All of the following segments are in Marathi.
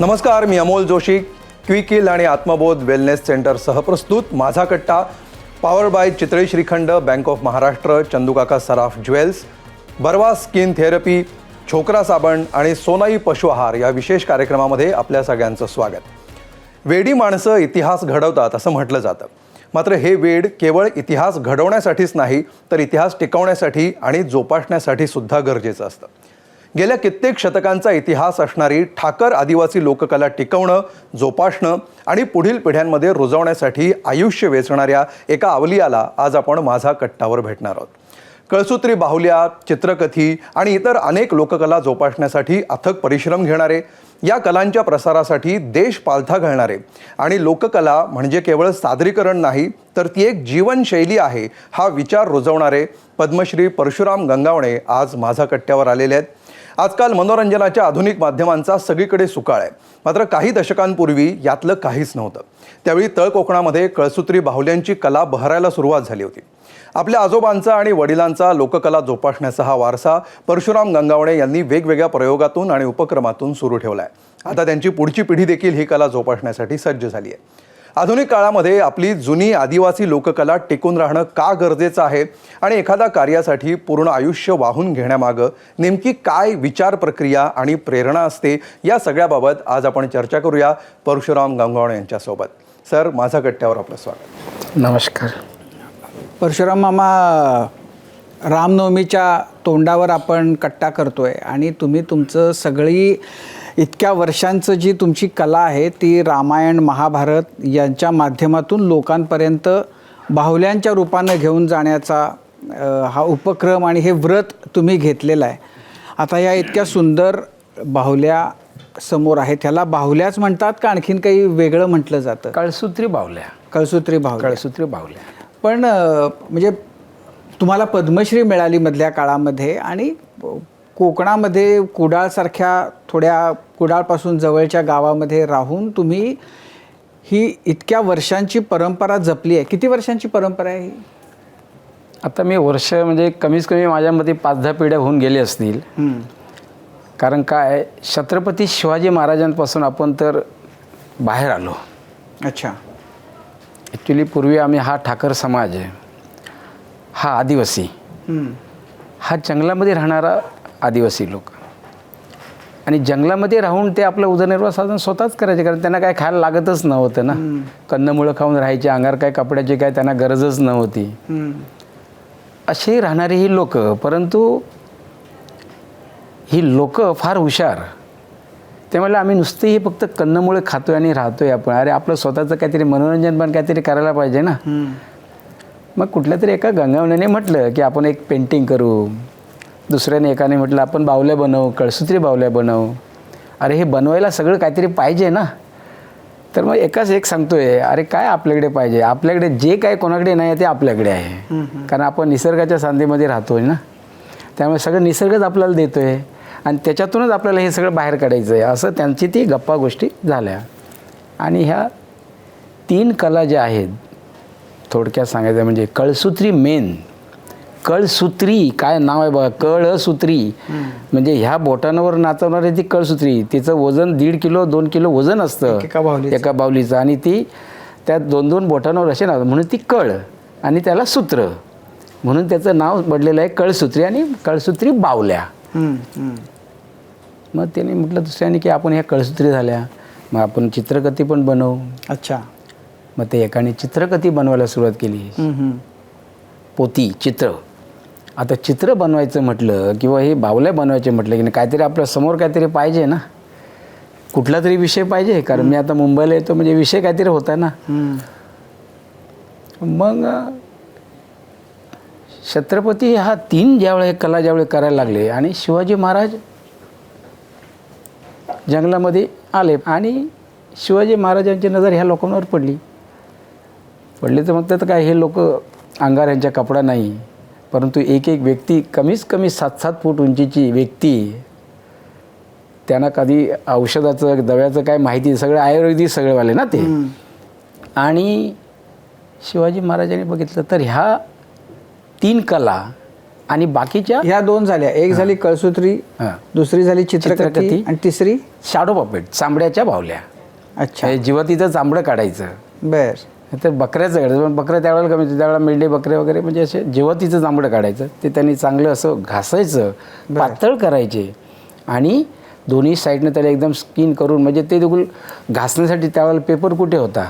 नमस्कार, मी अमोल जोशी. क्विकिल आणि आत्मबोध वेलनेस सेंटर सहप्रस्तुत माझा कट्टा, power bye Chitale shrikhand, bank of Maharashtra, चंदूकाका Saraf jewels, Barva skin therapy, छोकरा साबण आणि सोनाई पशु आहार या विशेष कार्यक्रमामध्ये आपल्या सगळ्यांचं स्वागत. वेडी माणसं इतिहास घडवतात असं म्हटलं जातं. मात्र हे वेड केवळ इतिहास घडवण्यासाठीच नाही, तर इतिहास टिकवण्यासाठी आणि जोपासण्यासाठी सुद्धा गरजेचं असतं. गेल्या कित्येक शतकांचा इतिहास असणारी ठाकर आदिवासी लोककला टिकवणं, जोपासणं आणि पुढील पिढ्यांमध्ये रुजवण्यासाठी आयुष्य वेचणाऱ्या एका अवलियाला आज आपण माझा कट्टावर भेटणार आहोत. कळसूत्री बाहुल्या, चित्रकथी आणि इतर अनेक लोककला जोपासण्यासाठी अथक परिश्रम घेणारे, या कलांच्या प्रसारासाठी देश पालथा घालणारे आणि लोककला म्हणजे केवळ सादरीकरण नाही, तर ती एक जीवनशैली आहे हा विचार रुजवणारे पद्मश्री परशुराम गंगावणे आज माझा कट्ट्यावर आलेले आहेत. आजकाल मनोरंजनाच्या आधुनिक माध्यमांचा सगळीकडे सुकाळ आहे. मात्र काही दशकांपूर्वी यातलं काहीच नव्हतं. त्यावेळी तळकोकणामध्ये कळसूत्री बाहुल्यांची कला बहरायला सुरुवात झाली होती. आपल्या आजोबांचा आणि वडिलांचा लोककला जोपासण्याचा हा वारसा परशुराम गंगावणे यांनी वेगवेगळ्या प्रयोगातून आणि उपक्रमातून सुरू ठेवला आहे. आता त्यांची पुढची पिढी देखील ही कला जोपासण्यासाठी सज्ज झाली आहे. आधुनिक काळामध्ये आपली जुनी आदिवासी लोककला टिकून राहणं का गरजेचं आहे आणि एखाद्या कार्यासाठी पूर्ण आयुष्य वाहून घेण्यामागं नेमकी काय विचार प्रक्रिया आणि प्रेरणा असते, या सगळ्याबाबत आज आपण चर्चा करूया परशुराम गंगावणे यांच्यासोबत. सर, माझा कट्ट्यावर आपलं स्वागत. नमस्कार. परशुराम मामा, रामनवमीच्या तोंडावर आपण कट्टा करतोय आणि तुम्ही तुमचं सगळी इतक्या वर्षांचं जी तुमची कला आहे ती रामायण महाभारत यांच्या माध्यमातून लोकांपर्यंत बाहुल्यांच्या रूपानं घेऊन जाण्याचा हा उपक्रम आणि हे व्रत तुम्ही घेतलेलं आहे. आता या इतक्या सुंदर बाहुल्या समोर आहेत, ह्याला बाहुल्याच म्हणतात का आणखीन काही वेगळं म्हटलं जातं? कळसूत्री बाहुल्या. कळसूत्री बाहुल्या. कळसूत्री बाहुल्या. पण म्हणजे तुम्हाला पद्मश्री मिळाली मधल्या काळामध्ये आणि कोकणामध्ये कुडाळसारख्या थोड्या कुडाळपासून जवळच्या गावामध्ये राहून तुम्ही ही इतक्या वर्षांची परंपरा जपली आहे. किती वर्षांची परंपरा आहे ही? आता मी वर्ष म्हणजे कमीत कमी माझ्यामध्ये 5-10 पिढ्या होऊन गेले असतील. कारण काय, छत्रपती शिवाजी महाराजांपासून आपण तर बाहेर आलो. अच्छा. ॲक्च्युली पूर्वी आम्ही हा ठाकर समाज आहे, हा आदिवासी, हा जंगलामध्ये राहणारा आदिवासी लोक, आणि जंगलामध्ये राहून ते आपलं उदरनिर्वाह साधन स्वतःच करायचे. कारण त्यांना काय खायला लागतच नव्हतं ना. कंदमुळं खाऊन राहायचे, अंगावर काय कपड्याची काय त्यांना गरजच नव्हती. असे राहणारी ही लोक. परंतु ही लोक फार हुशार. त्यामुळे आम्ही नुसते ही फक्त कंदमुळं खातोय आणि राहतोय आपण. अरे आपलं स्वतःचं काहीतरी मनोरंजन पण काहीतरी करायला पाहिजे ना. मग कुठल्या तरी एका गंगावण्याने म्हटलं की आपण एक पेंटिंग करू. दुसऱ्याने एकाने म्हटलं आपण बाहुल्या बनवू, कळसूत्री बाहुल्या बनवू. अरे हे बनवायला सगळं काहीतरी पाहिजे ना. तर मग एकाच एक सांगतोय, अरे काय आपल्याकडे पाहिजे, आपल्याकडे जे काय कोणाकडे नाही ते आपल्याकडे आहे. कारण आपण निसर्गाच्या सांधेमध्ये राहतोय ना. त्यामुळे सगळं निसर्गच आपल्याला देतोय आणि त्याच्यातूनच आपल्याला हे सगळं बाहेर काढायचं आहे. असं त्यांची ती गप्पा गोष्टी झाल्या. आणि ह्या 3 कला ज्या आहेत, थोडक्यात सांगायचं म्हणजे कळसूत्री मेन. कळसूत्री काय नाव आहे बघा, कळसूत्री म्हणजे ह्या बोटांवर नाचवणारी ती कळसूत्री. तिचं वजन 1.5 किलो 2 किलो वजन असतं एका बाहुलीचं. आणि ती त्या 2-2 बोटांवर असे ना, म्हणून ती कळ आणि त्याला सूत्र, म्हणून त्याचं नाव पडलेलं आहे कळसूत्री आणि कळसूत्री बाहुल्या. मग त्याने म्हटलं दुसऱ्याने की आपण ह्या कळसूत्री झाल्या, मग आपण चित्रकथी पण बनवू. अच्छा. मग ते एकाने चित्रकथी बनवायला सुरुवात केली. पोती, चित्र. आता चित्र बनवायचं म्हटलं किंवा हे बाहुल्या बनवायचे म्हटलं की काहीतरी आपल्या समोर काहीतरी पाहिजे ना, कुठला तरी विषय पाहिजे. कारण मी आता मुंबईला येतो म्हणजे विषय काहीतरी होता ना. मग छत्रपती हा 3 ज्यावेळी कला ज्यावेळी करायला लागले आणि शिवाजी महाराज जंगलामध्ये आले आणि शिवाजी महाराजांची नजर ह्या लोकांवर पडली. तर मग तर काय, हे लोक अंगार यांच्या कपडा नाही, परंतु एक व्यक्ती कमीत कमी 7-7 फूट उंचीची व्यक्ती, त्यांना कधी औषधाचं दव्याचं काय माहिती, सगळं आयुर्वेदिक सगळेवाले ना ते. आणि शिवाजी महाराजांनी बघितलं तर ह्या 3 कला आणि बाकीच्या ह्या दोन झाल्या, एक झाली कळसूत्री, हां. दुसरी झाली चित्रकथी चित्रकथी. आणि तिसरी शॅडो पपेट, चांबड्याच्या बावल्या. अच्छा हे जिवतीचं चांबडं काढायचं. बर तर बकऱ्याचं काढायचं, पण बकऱ्या त्यावेळेला कमी होते, त्यावेळेला मेंढे बकरे वगैरे म्हणजे असे जिवतीचं चांबडं काढायचं. ते त्यांनी चांगलं असं घासायचं, पातळ करायचे आणि दोन्ही साईडनं त्याला एकदम स्किन करून, म्हणजे ते देखील घासण्यासाठी त्यावेळेला पेपर कुठे होता,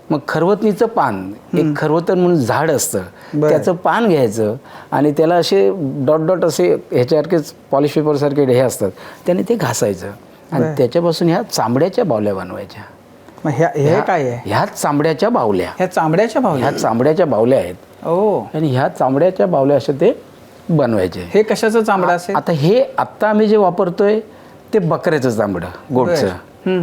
मग खरवतनीचं पान, एक खरवतन म्हणून झाड असतं, त्याचं पान घ्यायचं आणि त्याला असे डॉट डॉट असे ह्याच्यासारखेच पॉलिश पेपरसारखे हे असतात, त्याने ते घासायचं आणि त्याच्यापासून ह्या चांबड्याच्या बावल्या बनवायच्या. मग हे काय आहे? ह्याच चांबड्याच्या बावल्या, ह्या चांबड्याच्या भावल्या? ह्या चांबड्याच्या बावल्या आहेत ओ, आणि ह्या चांबड्याच्या बावल्या असे ते बनवायचे. हे कशाचं चांबडं असेल? आता हे आत्ता आम्ही जे वापरतोय ते बकऱ्याचं चांबडं, गोटचं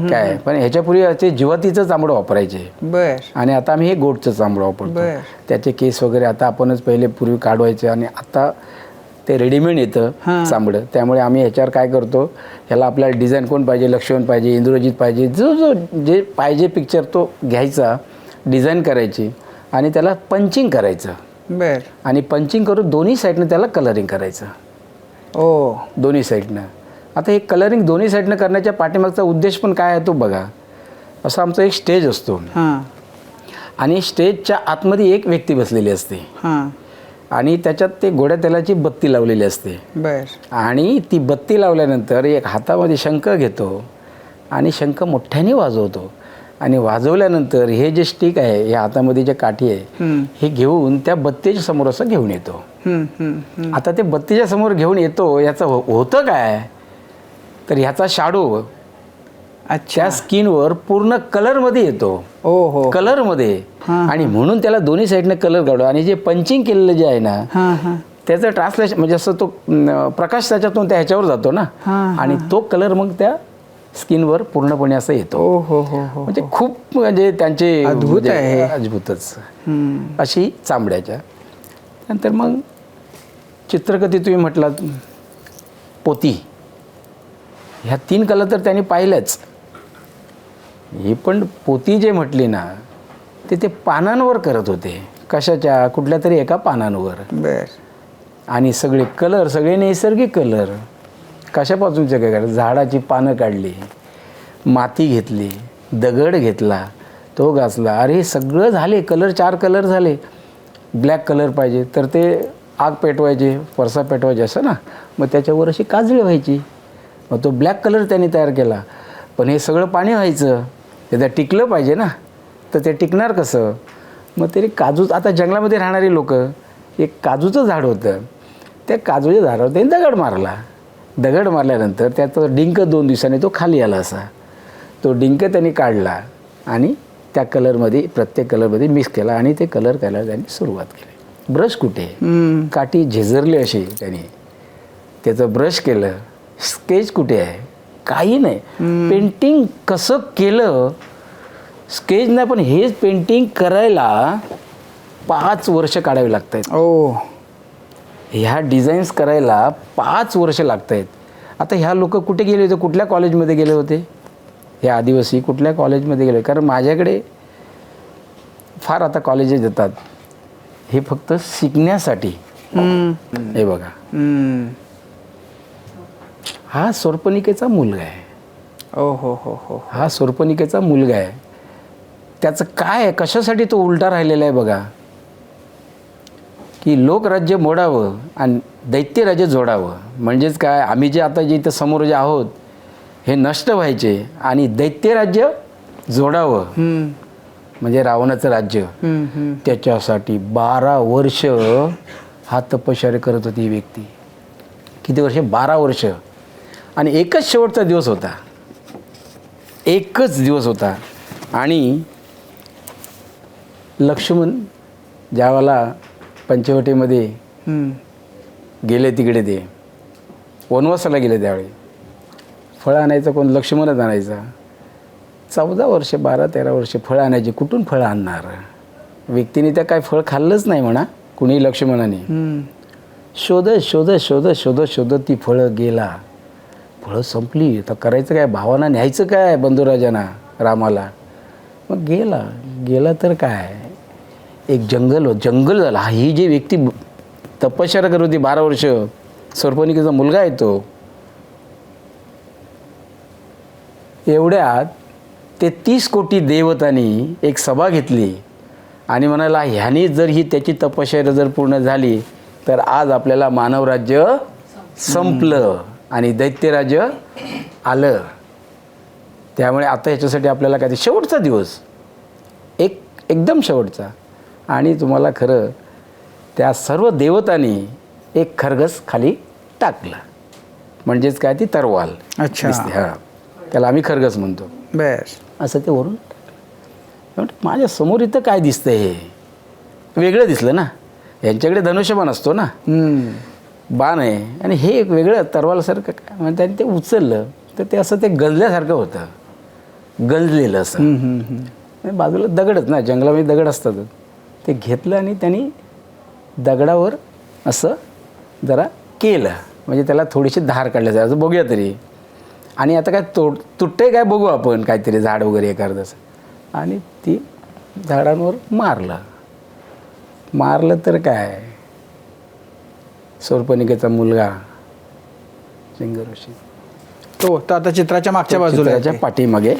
काय, पण ह्याच्यापूर्वी ते जिवतीचं चांबडं वापरायचे बर आणि आता आम्ही हे गोटचं चांबडं वापरतो. बर. त्याचे केस वगैरे आता आपणच पहिले पूर्वी काढवायचे आणि आता ते रेडीमेड येतं चांबडं. त्यामुळे आम्ही ह्याच्यावर काय करतो, ह्याला आपल्याला डिझाईन कोण पाहिजे, लक्ष्मण पाहिजे, इंद्रजित पाहिजे, जो जे पाहिजे पिक्चर तो घ्यायचा, डिझाईन करायची आणि त्याला पंचिंग करायचं बर आणि पंचिंग करून दोन्ही साईडनं त्याला कलरिंग करायचं. ओ, दोन्ही साईडनं. आता हे कलरिंग दोन्ही साईडनं करण्याच्या पाठीमागचा उद्देश पण काय आहे तो बघा. असा आमचा एक स्टेज असतो हां आणि स्टेजच्या आतमध्ये एक व्यक्ती बसलेली असते हां आणि त्याच्यात ते गोड्या तेलाची बत्ती लावलेली असते बर आणि ती बत्ती लावल्यानंतर एक हातामध्ये शंख घेतो आणि शंख मोठ्याने वाजवतो आणि वाजवल्यानंतर हे जे स्टिक आहे, या हातामध्ये जे काठी आहे, हे घेऊन त्या बत्तीच्या समोर असं घेऊन येतो. आता ते बत्तीच्या समोर घेऊन येतो, याचं होतं काय तर ह्याचा शॅडो त्या स्किनवर पूर्ण कलरमध्ये येतो. ओ हो कलरमध्ये. आणि म्हणून त्याला दोन्ही साईडनं कलर काढू आणि जे पंचिंग केलेलं जे आहे ना त्याचं ट्रान्सलेशन म्हणजे असं तो प्रकाश त्याच्यातून त्या ह्याच्यावर जातो ना आणि तो कलर मग त्या स्किनवर पूर्णपणे असं येतो. ओ हो हो हो, म्हणजे खूप म्हणजे त्यांचे अद्भुत आहे. अद्भुतच अशी चांबड्याच्या. नंतर मग चित्रकथी तुम्ही म्हटलात, पोती, ह्या 3 कला तर त्यांनी पाहिल्याच. ही पण पोती जे म्हटली ना ते पानांवर करत होते, कशाच्या कुठल्या तरी एका पानांवर. बर आणि सगळे कलर, सगळे नैसर्गिक कलर. कशापासूनचे काय करायचं, झाडाची पानं काढली, माती घेतली, दगड घेतला, तो घासला, अरे हे सगळं झाले कलर, 4 कलर झाले. ब्लॅक कलर पाहिजे तर ते आग पेटवायचे, परसा पेटवायचे असं ना, मग त्याच्यावर अशी काजळी व्हायची, मग तो ब्लॅक कलर त्यांनी तयार केला. पण हे सगळं पाणी व्हायचं, ते त्या टिकलं पाहिजे ना, तर ते टिकणार कसं, मग तरी काजू, आता जंगलामध्ये राहणारी लोक, एक काजूचं झाड होतं, त्या काजूच्या झाडावर त्यांनी दगड मारला. दगड मारल्यानंतर त्याचा डिंक 2 दिवसांनी तो खाली आला असा. तो डिंक त्यांनी काढला आणि त्या कलरमध्ये, प्रत्येक कलरमध्ये मिक्स केला आणि ते कलर करायला त्यांनी सुरुवात केली. ब्रश कुठे, काठी झेझरली अशी त्यांनी, त्याचं ब्रश केलं. स्केच कुठे आहे, काही नाही. पेंटिंग कसं केलं, स्केच नाही, पण हेच पेंटिंग करायला 5 वर्ष काढावी लागत आहेत. ओ, ह्या डिझाईन्स करायला 5 वर्ष लागत आहेत. आता ह्या लोक कुठे गेले होते, कुठल्या कॉलेजमध्ये गेले होते, हे आदिवासी कुठल्या कॉलेजमध्ये गेले, कारण माझ्याकडे फार आता कॉलेजेस येतात, हे फक्त शिकण्यासाठी. हे बघा, हा शूर्पणखेचा मुलगा आहे. ओ हो हो हो, हा शूर्पणखेचा मुलगा आहे. त्याचं काय आहे, कशासाठी तो उलटा राहिलेला आहे बघा, की लोकराज्य मोडावं आणि दैत्यराज्य जोडावं. म्हणजेच काय, आम्ही जे आता जे इथं समोर जे आहोत हे नष्ट व्हायचे आणि दैत्यराज्य जोडावं, म्हणजे रावणाचं राज्य. त्याच्यासाठी 12 वर्ष हा तपश्चर्या करत होती ही व्यक्ती. किती वर्ष, 12 वर्ष. आणि एकच शेवटचा दिवस होता, एकच दिवस होता. आणि लक्ष्मण ज्यावेळेला पंचवटीमध्ये गेले, तिकडे ते वनवासाला गेले, त्यावेळी फळं आणायचं कोण, लक्ष्मणच आणायचा. 14 वर्ष, 12-13 वर्ष फळं आणायची, कुठून फळं आणणार. व्यक्तीने त्या काय फळ खाल्लंच नाही म्हणा कुणी, लक्ष्मणाने शोधत शोधत शोधत शोधत शोधत ती फळं गेला. फळं संपली, तर करायचं काय, भावांना न्यायचं काय बंधुराजांना, रामाला. मग गेला तर काय, एक जंगल झालं. ही जी व्यक्ती तपश्चर्या करत होती 12 वर्ष. शूर्पणखीचा मुलगा येतो. एवढ्यात 33 कोटी देवतांनी एक सभा घेतली आणि म्हणाला ह्यानी जर ही त्याची तपश्चर्या जर पूर्ण झाली तर आज आपल्याला मानवराज्य संपलं आणि दैत्यराज्य आलं. त्यामुळे आता ह्याच्यासाठी आपल्याला काय ते शेवटचा दिवस, एकदम शेवटचा. आणि तुम्हाला खरं त्या सर्व देवतांनी एक खरगस खाली टाकलं, म्हणजेच काय ती तरवाल अच्छा. दिसते. हां, त्याला आम्ही खरगस म्हणतो. बर. असं ते वरून माझ्या समोर इथं काय दिसतंय, हे वेगळं दिसलं ना. यांच्याकडे धनुष्यबाण असतो ना, बाण आहे, आणि हे एक वेगळं तरवालसारखं काय म्हणतात. त्यांनी ते उचललं तर ते असं ते गंजल्यासारखं होतं, गंजलेलं असं. बाजूला दगडच ना, जंगलामध्ये दगड असतात. ते घेतलं आणि त्यांनी दगडावर असं जरा केलं, म्हणजे त्याला थोडीशी धार काढल्याचं असं बघूया तरी. आणि आता काय तुटते काय बघू आपण, काहीतरी झाड वगैरे एखादं असं. आणि ती झाडांवर मारलं तर काय, शूर्पणखीचा मुलगा सिंगऋषी तो आता चित्राच्या मागच्या बाजूला आहे त्याच्या ते. पाठीमागे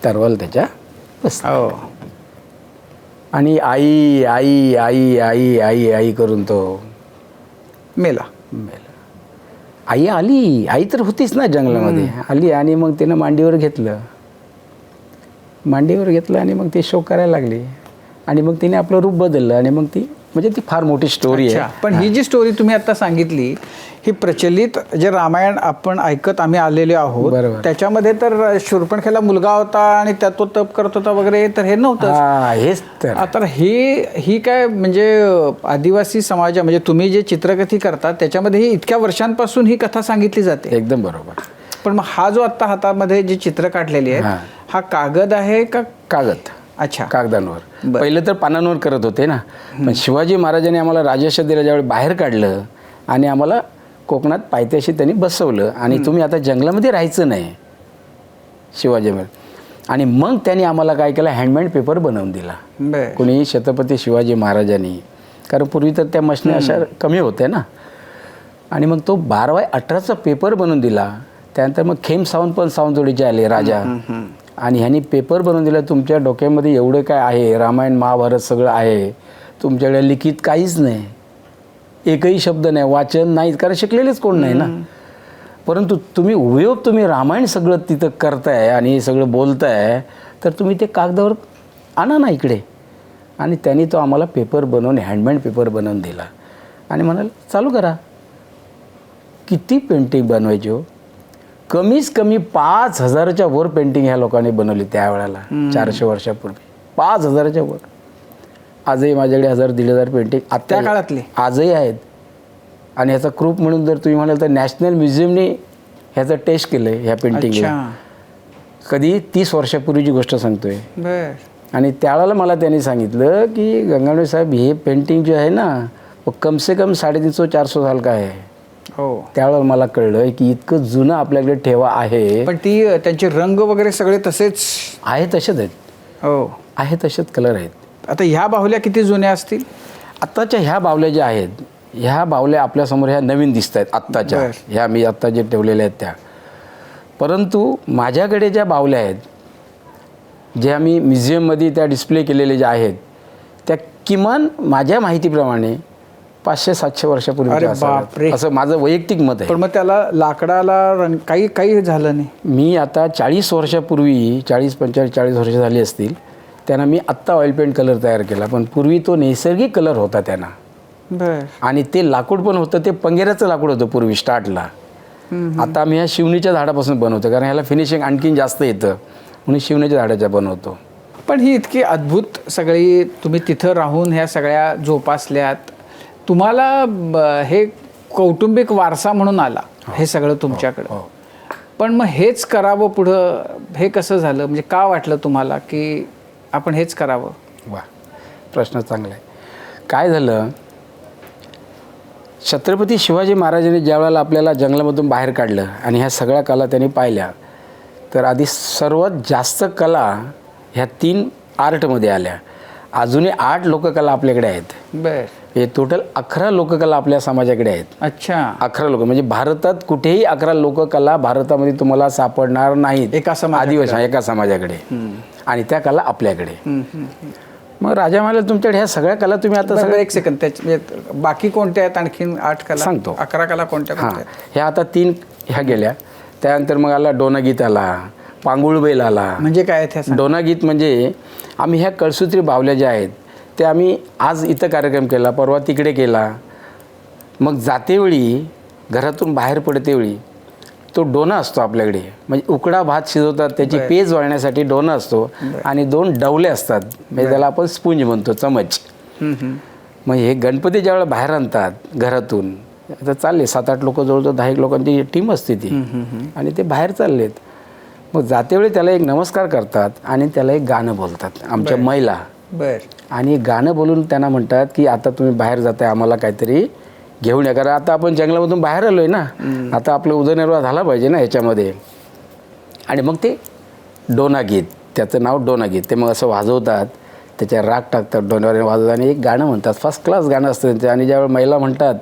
तरवाल त्याच्या बसला. हो. आणि आई आई आई आई आई आई करून तो मेला. मेला. आई आली, आई तर होतीच ना जंगलामध्ये, आली आणि मग तिनं मांडीवर घेतलं आणि मग ती शोक करायला लागली. आणि मग तिने आपलं रूप बदललं आणि मग ती, म्हणजे ती फार मोठी स्टोरी अच्छा. आहे. पण ही जी स्टोरी तुम्ही आता सांगितली, ही प्रचलित जे रामायण आपण ऐकत आम्ही आलेले आहोत, बरोबर. त्याच्यामध्ये तर शूर्पणखेला मुलगा होता आणि त्यात तो तप करत होता वगैरे, तर हे नव्हतं. हेच तर. आता ही काय म्हणजे आदिवासी समाज, म्हणजे तुम्ही जे चित्रकथी करता त्याच्यामध्ये ही इतक्या वर्षांपासून ही कथा सांगितली जाते. एकदम बरोबर. पण मग हा जो आता हातामध्ये जी चित्र काढलेली आहे, हा कागद आहे का? कागद. अच्छा. कागदांवर. बरं. पहिलं तर पानांवर करत होते ना, पण शिवाजी महाराजांनी आम्हाला राजश्री ज्यावेळी बाहेर काढलं आणि आम्हाला कोकणात पायथ्याशी त्यांनी बसवलं आणि तुम्ही आता जंगलामध्ये राहायचं नाही, शिवाजी महाराज. आणि मग त्यांनी आम्हाला काय केलं, हँडमेड पेपर बनवून दिला. बरं. कोणी छत्रपती शिवाजी महाराजांनी, कारण पूर्वी तर त्या मशनी अशा कमी होत्या ना. आणि मग तो 12x18चा पेपर बनवून दिला. त्यानंतर मग खेम सावंत पण सावंतवाडीचे आले राजा, आणि ह्यांनी पेपर बनवून दिला. तुमच्या डोक्यामध्ये एवढं काय आहे, रामायण महाभारत सगळं आहे, तुमच्याकडे लिखित काहीच नाही, एकही शब्द नाही, वाचन नाही, कारण शिकलेलेच कोण नाही ना. परंतु तुम्ही रामायण सगळं तिथं करताय आणि सगळं बोलताय, तर तुम्ही ते कागदावर आणा ना इकडे. आणि त्यांनी तो आम्हाला पेपर बनवून, हँडमेड पेपर बनवून दिला आणि म्हणाले चालू करा. किती पेंटिंग बनवायची हो, कमीच कमी 5000च्या वर पेंटिंग ह्या लोकांनी बनवली त्यावेळेला, 400 वर्षापूर्वी. 5000च्या वर. आजही माझ्याकडे 1000-1500 पेंटिंग त्या काळातली आजही आहेत. आणि ह्याचा ग्रुप म्हणून जर तुम्ही म्हणाल तर नॅशनल म्युझियमने ह्याचं टेस्ट केलं आहे ह्या पेंटिंगला. कधी 30 वर्षापूर्वीची गोष्ट सांगतोय. बर. आणि त्यावेळेला मला त्यांनी सांगितलं की गंगावणे साहेब, हे पेंटिंग जे आहे ना, वो कम से कम 350-400 साल का आहे. हो. त्यावेळेला मला कळलं की इतकं जुनं आपल्याकडे ठेवा आहे. पण ती त्यांचे रंग वगैरे सगळे तसेच आहे, तसेच आहेत. हो, आहे तसेच कलर आहेत. आता ह्या बाहुल्या किती जुन्या असतील? आत्ताच्या ह्या बावल्या ज्या आहेत, ह्या बावल्या आपल्यासमोर ह्या नवीन दिसत आहेत आत्ताच्या, ह्या मी आत्ता जे ठेवलेल्या आहेत त्या. परंतु माझ्याकडे ज्या बावल्या आहेत, ज्या मी म्युझियममध्ये त्या डिस्प्ले केलेल्या ज्या आहेत, त्या किमान माझ्या माहितीप्रमाणे 500-700 वर्षापूर्वी असं माझं वैयक्तिक मत आहे. पण मग त्याला लाकडाला रंग काही झालं नाही. मी आता 40 वर्षापूर्वी, 40-45-40 वर्ष झाली असतील, त्यांना मी आत्ता ऑइल पेंट कलर तयार केला. पण पूर्वी तो नैसर्गिक कलर होता त्यांना. बर. आणि ते लाकूड पण होतं, ते पंगेऱ्याचं लाकूड होतं पूर्वी स्टार्टला. आता आम्ही ह्या शिवणीच्या झाडापासून बनवतो, कारण ह्याला फिनिशिंग आणखीन जास्त येतं म्हणून शिवणीच्या झाडाच्या बनवतो. पण ही इतकी अद्भुत सगळी तुम्ही तिथं राहून ह्या सगळ्या जोपासल्यात, तुम्हाला हे कौटुंबिक वारसा म्हणून आला हे सगळं तुमच्याकडं. पण मग हेच करावं पुढं, हे कसं झालं? म्हणजे का वाटलं तुम्हाला की आपण हेच करावं? वा, प्रश्न चांगला आहे. काय झालं, छत्रपती शिवाजी महाराजांनी ज्या वेळेला आपल्याला जंगलामधून बाहेर काढलं आणि ह्या सगळ्या कला त्यांनी पाहिल्या, तर आधी सर्वात जास्त कला ह्या 3 आर्टमध्ये आल्या. अजूनही 8 लोककला आपल्याकडे आहेत. बर. हे टोटल 11 लोककला आपल्या समाजाकडे आहेत. अच्छा. 11 लोक म्हणजे भारतात कुठेही 11 लोककला भारतामध्ये तुम्हाला सापडणार नाहीत. एका समाजाकडे. आदिवासी एका समाजाकडे आणि त्या कला आपल्याकडे. मग राजा म्हणाले तुमच्याकडे ह्या सगळ्या कला तुम्ही आता सगळं एक सेकंद त्याच्या बाकी कोणत्या आहेत आणखीन 8 कला सांगतो. 11 कला कोणत्या हां, कोणत्या आहेत? ह्या आता 3 ह्या गेल्या. त्यानंतर मग आला डोनागीत आला, पांगुळबैल आला. म्हणजे काय आहेत ह्या? डोनागीत म्हणजे आम्ही ह्या कळसूत्री बावल्या ज्या आहेत ते आम्ही आज इथं कार्यक्रम केला, परवा तिकडे केला. मग जातेवेळी घरातून बाहेर पडतेवेळी तो डोना असतो आपल्याकडे, म्हणजे उकडा भात शिजवतात त्याची पेज वाळण्यासाठी डोना असतो आणि 2 डवले असतात, म्हणजे त्याला आपण स्पूंज म्हणतो, चमच. मग हे गणपती ज्यावेळेला बाहेर आणतात घरातून, आता चालले 7-8 लोक, जवळजवळ 10 लोकांची टीम असते ती, आणि ते बाहेर चाललेत. मग जातेवेळी त्याला एक नमस्कार करतात आणि त्याला एक गाणं बोलतात आमच्या महिला. आणि गाणं बोलून त्यांना म्हणतात की आता तुम्ही बाहेर जाताय, आम्हाला काहीतरी घेऊन या, कारण आता आपण जंगलामधून बाहेर आलोय ना, आता आपलं उदरनिर्वाह झाला पाहिजे ना ह्याच्यामध्ये. आणि मग ते डोनागीत, त्याचं नाव डोनागीत, ते मग असं वाजवतात, त्याच्या राग टाकतात डोण्यावर वाजवतात आणि एक गाणं म्हणतात. फर्स्ट क्लास गाणं असतं त्यांचं. आणि ज्यावेळी महिला म्हणतात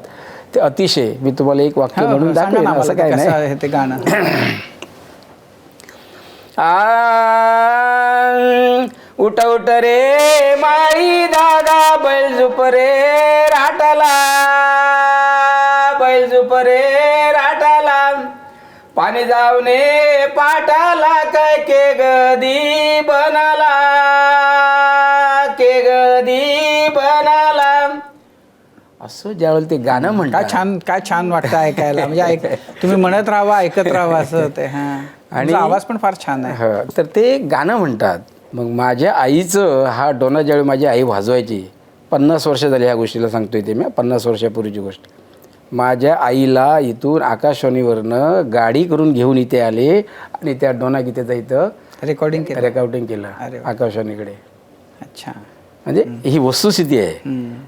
ते अतिशय, मी तुम्हाला एक वाक्य म्हणून दाखवेन, असं काय नाही ते गाणं. उठ उठ रे माई दादा, बैल झुप रे राटाला, बैल झुप रे राटाला, पाणी जाऊने पाटाला, काय के गदी बनाला, के गदी बनाला. असं ज्यावेळेला ते गाणं म्हणतात, काय छान वाटतं ऐकायला. म्हणजे तुम्ही म्हणत राहावा, ऐकत राहावा असं ते. आणि आवाज पण फार छान आहे. तर ते गाणं म्हणतात. मग माझ्या आईचं हा डोना ज्यावेळी माझी आई वाजवायची, 50 वर्ष झाली ह्या गोष्टीला सांगतोय ते मी, 50 वर्षापूर्वीची गोष्ट. माझ्या आईला इथून आकाशवाणीवरनं गाडी करून घेऊन इथे आले आणि त्या डोना गीतेचं इथं रेकॉर्डिंग केलं आकाशवाणीकडे. अच्छा. म्हणजे ही वस्तुस्थिती आहे.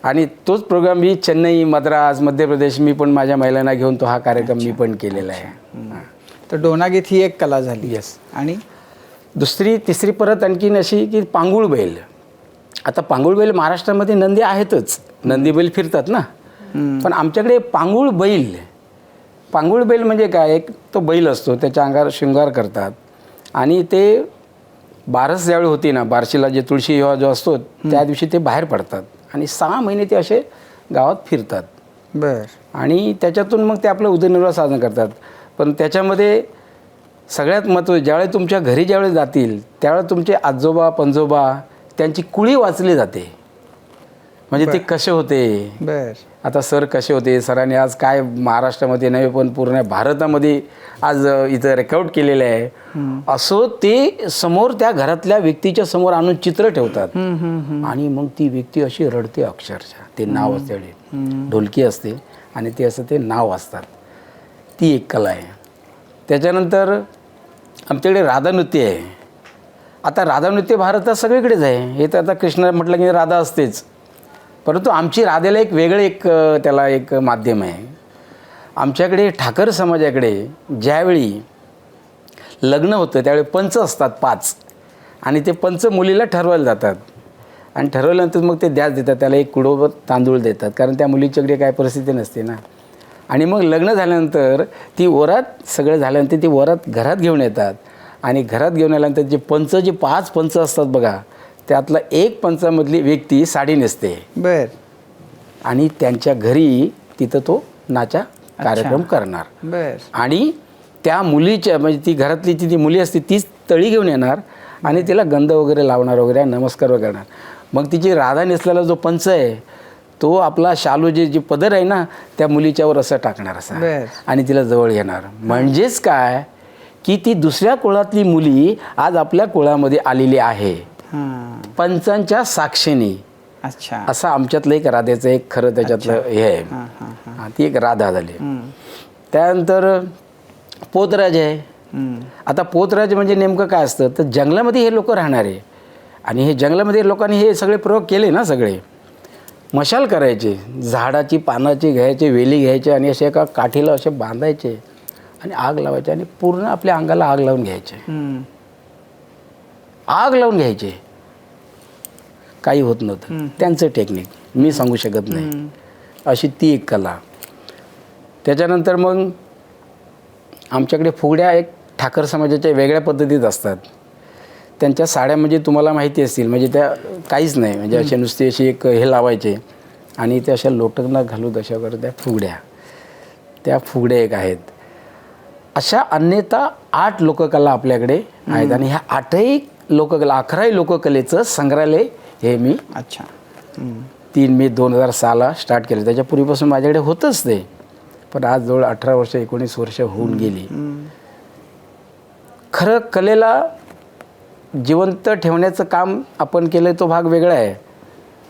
आणि तोच प्रोग्राम मी चेन्नई, मद्रास, मध्य प्रदेश, मी पण माझ्या महिलांना घेऊन तो हा कार्यक्रम मी पण केलेला आहे. तर डोनागीत ही एक कला झाली. येस. आणि तिसरी परत आणखीन अशी की पांगुळबैल. आता पांगुळबैल महाराष्ट्रामध्ये नंदी आहेतच, नंदी बैल फिरतात ना, पण आमच्याकडे पांगुळबैल म्हणजे काय, एक तो बैल असतो, त्याच्या अंगावर शृंगार करतात आणि ते बारस ज्यावेळी होती ना, बारशीला जे तुळशी विवाह जो असतो त्या दिवशी ते बाहेर पडतात आणि 6 महिने ते असे गावात फिरतात. आणि त्याच्यातून मग ते आपलं उदरनिर्वाह साधन करतात. पण त्याच्यामध्ये सगळ्यात महत्त्वाचं, ज्यावेळेस तुमच्या घरी ज्यावेळेस जातील त्यावेळेस तुमचे आजोबा पणजोबा त्यांची कुळी वाचली जाते. म्हणजे ते कसे होते, आता सर कसे होते, सरांनी आज काय महाराष्ट्रामध्ये नव्हे पण पूर्ण भारतामध्ये आज इथं रेकॉर्ड केलेलं आहे, असं ते समोर त्या घरातल्या व्यक्तीच्या समोर आणून चित्र ठेवतात. आणि मग ती व्यक्ती अशी रडते अक्षरशः. ते नाव असते, ढोलकी असते आणि ते असं ते नाव असतात. ती एक कला आहे. त्याच्यानंतर आमच्याकडे राधा नृत्य आहे. आता राधा नृत्य भारतात सगळीकडेच आहे. हे तर आता कृष्ण म्हटलं की राधा असतेच, परंतु आमची राधेला एक वेगळं त्याला एक माध्यम आहे. आमच्याकडे ठाकर समाजाकडे ज्यावेळी लग्न होतं त्यावेळी पंच असतात 5, आणि ते पंच मुलीला ठरवायला जातात आणि ठरवल्यानंतर मग ते द्यास देतात, त्याला एक कुडोबर तांदूळ देतात, कारण त्या मुलीच्याकडे काय परिस्थिती नसते ना. आणि मग लग्न झाल्यानंतर ती वरात सगळं झाल्यानंतर ती वरात घरात घेऊन येतात आणि घरात घेऊन आल्यानंतर जे 5 पंच असतात बघा, त्यातला एक पंचामधली व्यक्ती साडी नेसते आणि त्यांच्या घरी तिथं तो नाचा कार्यक्रम करणार. आणि त्या मुलीच्या म्हणजे ती घरातली ती मुली असते तीच तळी घेऊन येणार आणि तिला गंध वगैरे लावणार वगैरे, नमस्कार वगैरे करणार. मग तिची राधा नेसलेला जो पंच आहे तो आपला शालू जी पदर आहे ना त्या मुलीच्यावर असं टाकणार असा आणि तिला जवळ घेणार. म्हणजेच काय की ती दुसऱ्या कुळातली मुली आज आपल्या कुळामध्ये आलेली आहे पंचांच्या साक्षीने. अच्छा. असं आमच्यातलं एक राधेचं एक खरं त्याच्यातलं हे आहे. ती एक राधा झाली. त्यानंतर पोतराज आहे. आता पोतराज म्हणजे नेमकं काय असतं तर जंगलामध्ये हे लोक राहणारे आणि हे जंगलामध्ये लोकांनी हे सगळे प्रयोग केले ना, सगळे मशाल करायचे, झाडाची पानाची घ्यायचे, वेली घ्यायचे आणि असे एका काठीला असे बांधायचे आणि आग लावायचे आणि पूर्ण आपल्या अंगाला आग लावून घ्यायचे. आग लावून घ्यायचे, काही होत नव्हतं. त्यांचं टेक्निक मी सांगू शकत नाही. अशी ती एक कला. त्याच्यानंतर मग आमच्याकडे फुगड्या एक ठाकर समाजाच्या वेगळ्या पद्धतीत असतात. त्यांच्या साड्या म्हणजे तुम्हाला माहिती असतील, म्हणजे त्या काहीच नाही, म्हणजे असे नुसते अशी एक हे लावायचे आणि त्या अशा लोटकना घालून अशा वगैरे त्या फुगड्या एक आहेत. अशा अन्यथा 8 लोककला आपल्याकडे आहेत आणि ह्या 8ही लोककला 11ही लोककलेचं संग्रहालय हे मी अच्छा 3 मे 2006ला स्टार्ट केलं. त्याच्या पूर्वीपासून माझ्याकडे होतंच ते, पण आज जवळ 18 वर्ष 19 वर्ष होऊन गेली. खरं कलेला जिवंत ठेवण्याचं काम आपण केलं तो भाग वेगळा आहे,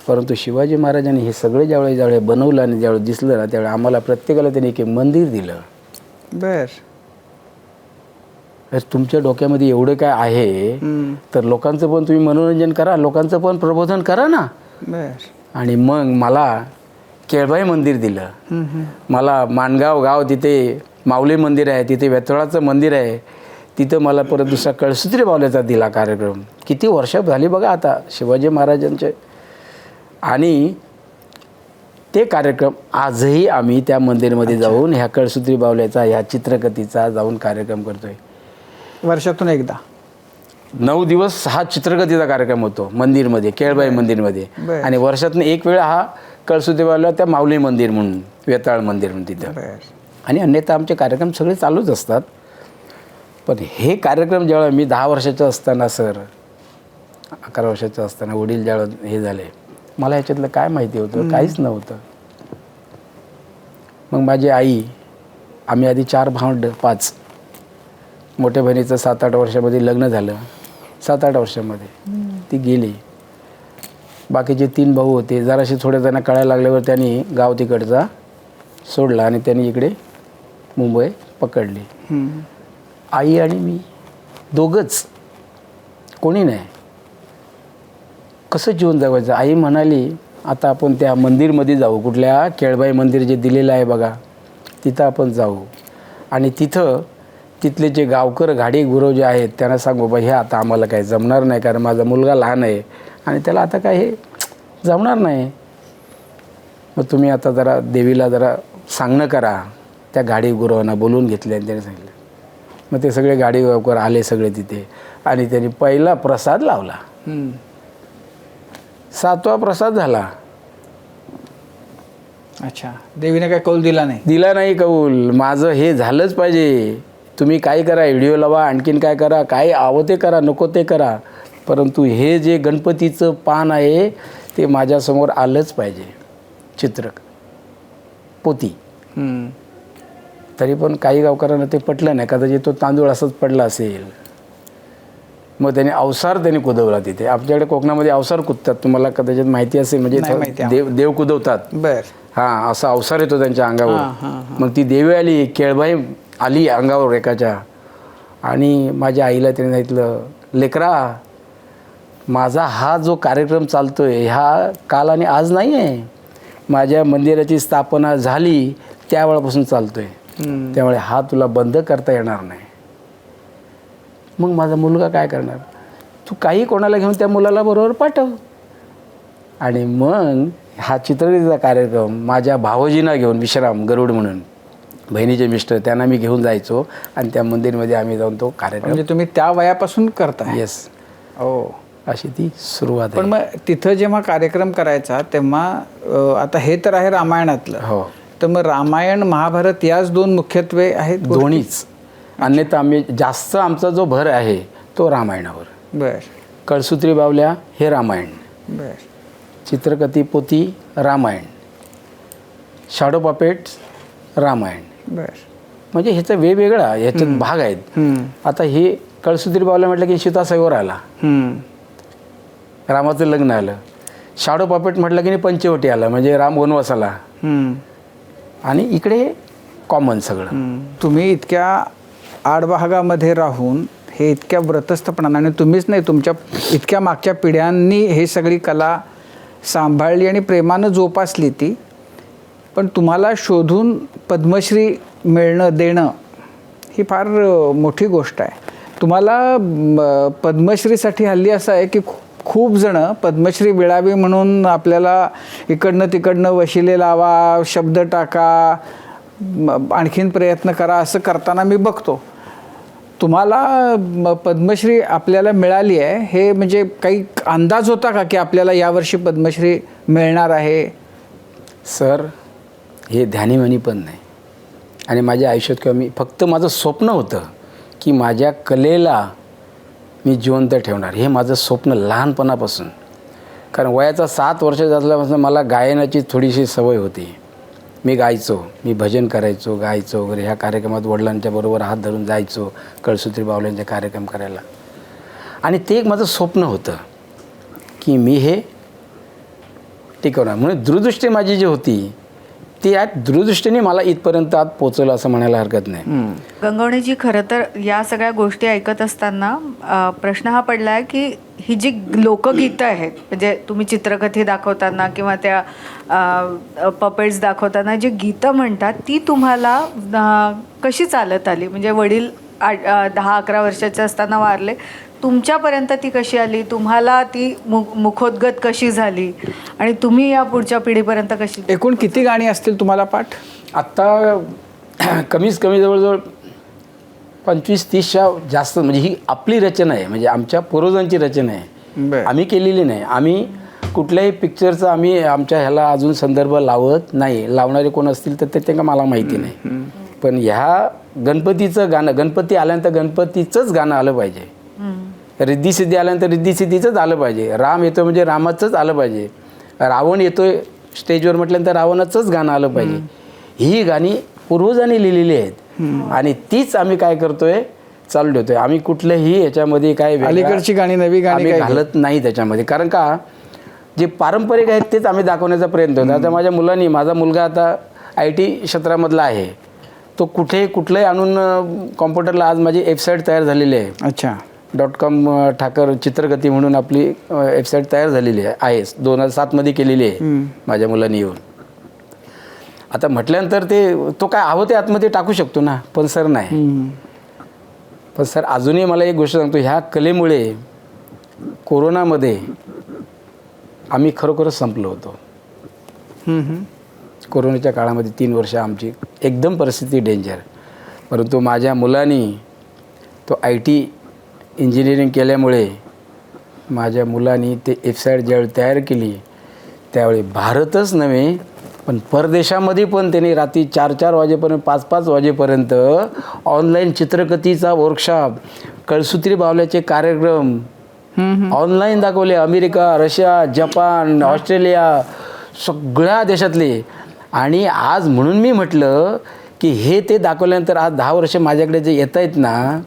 परंतु शिवाजी महाराजांनी हे सगळं ज्यावेळी बनवलं आणि ज्यावेळी दिसलं ना, त्यावेळी आम्हाला प्रत्येकाला त्यांनी एक मंदिर दिलं. बर. तुमच्या डोक्यामध्ये एवढं काय आहे तर लोकांचं पण तुम्ही मनोरंजन करा, लोकांचं पण प्रबोधन करा ना. बर. आणि मग मला केळबाई मंदिर दिलं. मला माणगाव गाव तिथे माऊली मंदिर आहे, तिथे वेतोळाचं मंदिर आहे, तिथं मला परत दुसरा कळसूत्री बावल्याचा दिला कार्यक्रम. किती वर्ष झाली बघा आता शिवाजी महाराजांचे. आणि ते कार्यक्रम आजही आम्ही त्या मंदिरमध्ये जाऊन ह्या कळसूत्री बावल्याचा ह्या चित्रकथीचा जाऊन कार्यक्रम करतोय. वर्षातून एकदा 9 दिवस हा चित्रकथीचा कार्यक्रम होतो मंदिरमध्ये, केळबाई मंदिरमध्ये. बरं. आणि वर्षातून एक वेळ हा कळसूत्री बावल्या त्या माऊली मंदिर म्हणून, वेताळ मंदिर म्हणून तिथं. बर. आणि अन्यथा आमचे कार्यक्रम सगळे चालूच असतात. पण हे कार्यक्रम ज्यावेळेला मी 10 वर्षाचं असताना, सर 11 वर्षाचं असताना वडील ज्यावेळेला हे झाले, मला ह्याच्यातलं काय माहिती होतं, काहीच नव्हतं. मग माझी आई, आम्ही आधी 4 भावंड 5, मोठ्या बहिणीचं 7-8 वर्षामध्ये लग्न झालं. 7-8 वर्षामध्ये ती गेली. बाकीचे 3 भाऊ होते. जराशी थोड्या त्यांना कळायला लागल्यावर त्यांनी गाव तिकडचा सोडला आणि त्यांनी इकडे मुंबई पकडली. आई आणि मी दोघंच, कोणी नाही. कसं जीवन जगायचं. आई म्हणाली आता आपण त्या मंदिरमध्ये जाऊ, कुठल्या केळबाई मंदिर जे दिलेलं आहे बघा, तिथं आपण जाऊ आणि तिथले जे गावकर गाडी गुरव जे आहेत त्यांना सांगू बा हे आता आम्हाला काही जमणार नाही, कारण माझा मुलगा लहान आहे आणि त्याला आता काय हे जमणार नाही. मग तुम्ही आता जरा देवीला जरा सांगणं करा. त्या गाडी गुरवांना बोलवून घेतले आणि त्याने सांगितलं. मग ते सगळे गाडी गावकर आले सगळे तिथे आणि त्यांनी पहिला प्रसाद लावला. 7वा प्रसाद झाला. अच्छा. देवीने काय कौल दिला नाही? दिला नाही कौल. माझं हे झालंच पाहिजे. तुम्ही काय करा, व्हिडिओ लावा, आणखीन काय करा, काय हवं ते करा, नको ते करा, परंतु हे जे गणपतीचं पान आहे ते माझ्यासमोर आलंच पाहिजे. चित्रक पोती. तरी पण काही गावकऱ्यांना ते पटलं नाही. कदाचित तो तांदूळ असंच पडला असेल. मग त्याने अवसार कुदवला तिथे. आमच्याकडे कोकणामध्ये अवसार कुदतात, तुम्हाला कदाचित माहिती असेल, म्हणजे देव कुदवतात. बर. हां, असा अवसार येतो त्यांच्या अंगावर. मग ती देवी आली, केळबाई आली अंगावर एकाच्या, आणि माझ्या आईला त्याने सांगितलं, लेकरा माझा हा जो कार्यक्रम चालतोय ह्या काल आणि आज नाही आहे. माझ्या मंदिराची स्थापना झाली त्यावेळापासून चालतोय, त्यामुळे हा तुला बंद करता येणार नाही. मग माझा मुलगा काय करणार? तू काही कोणाला घेऊन त्या मुलाला बरोबर पाठव. आणि मग हा चित्रकथेचा कार्यक्रम माझ्या भावजींना घेऊन, विश्राम गरुड म्हणून बहिणीचे मिस्टर, त्यांना मी घेऊन जायचो आणि त्या मंदिरमध्ये आम्ही जाऊन तो कार्यक्रम. म्हणजे तुम्ही त्या वयापासून करता? येस. ओ. अशी ती सुरुवात. पण मग तिथं जेव्हा कार्यक्रम करायचा तेव्हा आता हे तर आहे रामायणातलं. हो. तर मग रामायण महाभारत याच 2 मुख्यत्वे आहेत? दोन्हीच. अन्यथा आम्ही जास्त आमचा जो भर आहे तो रामायणावर. बर. कळसूत्री बावल्या हे रामायण, बर. चित्रकथी पोथी रामायण, शॅडो पपेट्स रामायण. बर. म्हणजे ह्याचा वेगवेगळा ह्याच्यात भाग आहेत. आता हे कळसूत्री बावल्या म्हटलं की सीता सैवर आला, रामाचं लग्न आलं. शॅडो पपेट म्हटलं की पंचवटी आला, म्हणजे राम वनवासाला. आणि इकडे कॉमन सगळं. तुम्ही इतक्या आडभागामध्ये राहून हे इतक्या व्रतस्थपणाने, आणि तुम्हीच नाही तुमच्या इतक्या मागच्या पिढ्यांनी हे सगळी कला सांभाळली आणि प्रेमानं जोपासली ती, पण तुम्हाला शोधून पद्मश्री मिळणं देणं ही फार मोठी गोष्ट आहे. तुम्हाला पद्मश्रीसाठी हल्ली असं आहे की खूप जण पद्मश्री मिळावी म्हणून आपल्याला इकडनं तिकडनं वशिले लावा, शब्द टाका, आणखीन प्रयत्न करा, असं करताना मी बघतो. तुम्हाला पद्मश्री आपल्याला मिळाली आहे हे म्हणजे काही अंदाज होता का की आपल्याला यावर्षी पद्मश्री मिळणार आहे? सर, हे ध्यानीमनी पण नाही आणि माझ्या आयुष्यात किंवा मी फक्त माझं स्वप्न होतं की माझ्या कलेला मी जिवंत ठेवणार. हे माझं स्वप्न लहानपणापासून. कारण वयाचा 7 वर्ष असल्यापासून मला गायनाची थोडीशी सवय होती. मी गायचो, मी भजन करायचो, गायचो वगैरे. ह्या कार्यक्रमात वडिलांच्या बरोबर हात धरून जायचो कळसूत्री बावल्यांचे कार्यक्रम करायला. आणि ते एक माझं स्वप्न होतं की मी हे टिकवणार. म्हणून दूरदृष्टी माझी जी होती ती आज दूरदृष्टीने मला इथपर्यंत आज पोचवलं असं म्हणायला हरकत नाही. गंगवणेजी, खरं तर या सगळ्या गोष्टी ऐकत असताना प्रश्न हा पडला आहे की ही जी लोकगीतं आहेत, म्हणजे तुम्ही चित्रकथी दाखवताना किंवा त्या पपेट्स दाखवताना जी गीतं म्हणतात ती तुम्हाला कशी चालत आली? म्हणजे वडील 10-11 वर्षाचे असताना वारले, तुमच्यापर्यंत ती कशी आली? तुम्हाला ती मुखोद्गत कशी झाली आणि तुम्ही या पुढच्या पिढीपर्यंत कशी? एकूण किती गाणी असतील तुम्हाला पाठ? आत्ता कमीत कमी जवळजवळ 25-30च्या जास्त. म्हणजे ही आपली रचना आहे, म्हणजे आमच्या पूर्वजांची रचना आहे, आम्ही केलेली नाही. आम्ही कुठल्याही पिक्चरचा आम्ही आमच्या ह्याला अजून संदर्भ लावत नाही. लावणारे कोण असतील तर ते का मला माहिती नाही. पण ह्या गणपतीचं गाणं, गणपती आल्यानंतर गणपतीचंच गाणं आलं पाहिजे. रिद्धी आल्यानंतर रिद्धी आलं पाहिजे. राम येतो म्हणजे रामाचंच आलं पाहिजे. रावण येतोय स्टेजवर म्हटल्यानंतर रावणाचंच गाणं आलं पाहिजे. ही गाणी पूर्वजांनी लिहिलेली आहेत आणि तीच आम्ही काय करतोय, चालू ठेवतोय. आम्ही कुठलंही याच्यामध्ये काय अलीकडची गाणी, नवी गाणी घालत नाही त्याच्यामध्ये. कारण का, जे पारंपरिक आहेत तेच आम्ही दाखवण्याचा प्रयत्न होतो. आता माझ्या मुलांनी, माझा मुलगा आता IT क्षेत्रामधला आहे, तो कुठलंही आणून कॉम्प्युटरला आज माझी वेबसाईट तयार झालेली आहे. अच्छा. .com ठाकर चित्रगती म्हणून आपली वेबसाईट तयार झालेली आहे. 2007 केलेली आहे माझ्या मुलांनी येऊन. आता म्हटल्यानंतर तो काय हवं ते आतमध्ये टाकू शकतो ना, पण सर नाही. पण सर अजूनही मला एक गोष्ट सांगतो, ह्या कलेमुळे कोरोनामध्ये आम्ही खरोखरच संपलो होतो. कोरोनाच्या काळामध्ये 3 वर्ष आमची एकदम परिस्थिती डेंजर. परंतु माझ्या मुलांनी तो IT इंजिनिअरिंग केल्यामुळे माझ्या मुलांनी ते वेबसाईट ज्यावेळी तयार केली त्यावेळी भारतच नव्हे पण परदेशामध्ये पण त्यांनी रात्री 4-4 वाजेपर्यंत, 5-5 वाजेपर्यंत ऑनलाईन चित्रकथीचा वर्कशॉप, कळसूत्री बावल्याचे कार्यक्रम ऑनलाईन दाखवले. अमेरिका, रशिया, जपान, ऑस्ट्रेलिया, सगळ्या देशातले. आणि आज म्हणून मी म्हटलं की हे ते दाखवल्यानंतर आज 10 वर्ष माझ्याकडे जे येत आहेत ना,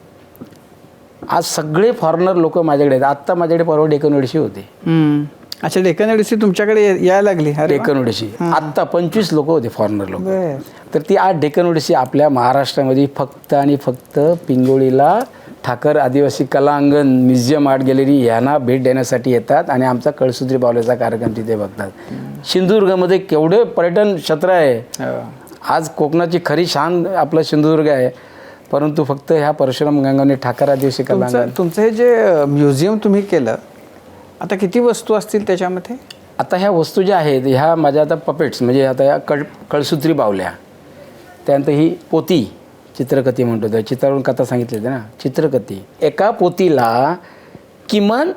आज सगळे फॉरेनर लोक माझ्याकडे आहेत. आत्ता माझ्याकडे परवा डेक्कन ओडिसी होते. अच्छा, डेक्कन ओडिसी तुमच्याकडे यायला लागली? डेक्कन ओडिसी आत्ता 25 लोक होते, फॉरेनर लोक. तर ती आज डेक्कन ओडिसी आपल्या महाराष्ट्रामध्ये फक्त आणि फक्त पिंगोळीला ठाकर आदिवासी कला अंगण, म्युझियम, आर्ट गॅलरी यांना भेट देण्यासाठी येतात आणि आमचा कळसूत्री बावल्याचा कार्यक्रम तिथे बघतात. सिंधुदुर्गमध्ये केवढे पर्यटन क्षेत्र आहे. आज कोकणाची खरी शान आपलं सिंधुदुर्ग आहे. परंतु फक्त ह्या परशुराम गंगावणे ठाकर आदिवासी कला अंगण. तुमचं हे जे म्युझियम तुम्ही केलं, आता किती वस्तू असतील त्याच्यामध्ये? आता ह्या वस्तू ज्या आहेत ह्या माझ्या आता पपेट्स, म्हणजे आता या कळसूत्री बावल्या, त्यानंतर ही पोती चित्रकथी म्हणतो, त्या चित्रावरून कथा सांगितली होती ना, चित्रकथी. एका पोतीला किमान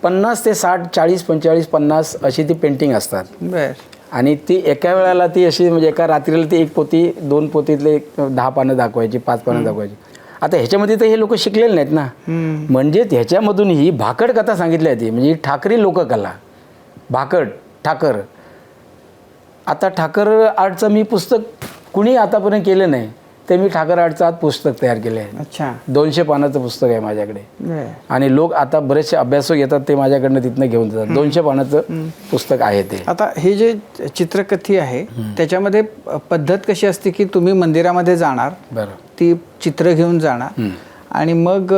50 ते 60, 40, 45, 50 अशी ती पेंटिंग असतात. आणि ती एका वेळेला ती अशी, म्हणजे एका रात्रीला ती 1 पोती, 2 पोतीतले 10 पानं दाखवायची, 5 पानं दाखवायची. आता ह्याच्यामध्ये तर हे लोक शिकलेले नाहीत ना, म्हणजे ह्याच्यामधून ही भाकड कथा सांगितली होती. म्हणजे ठाकरी लोककला, भाकड, ठाकर. आता ठाकर आर्टचं मी पुस्तक कुणी आतापर्यंत केलं नाही, ते मी ठाकर आर्टचं आज पुस्तक तयार केलं आहे. अच्छा. 200 पानाचं पुस्तक आहे माझ्याकडे. आणि लोक आता बरेचसे अभ्यासक येतात, ते माझ्याकडनं तिथनं घेऊन जातात. 200 पानाचं पुस्तक आहे ते. आता हे जे चित्रकथी आहे त्याच्यामध्ये पद्धत कशी असते की तुम्ही मंदिरामध्ये जाणार, बरं, ती चित्र घेऊन जाणार आणि मग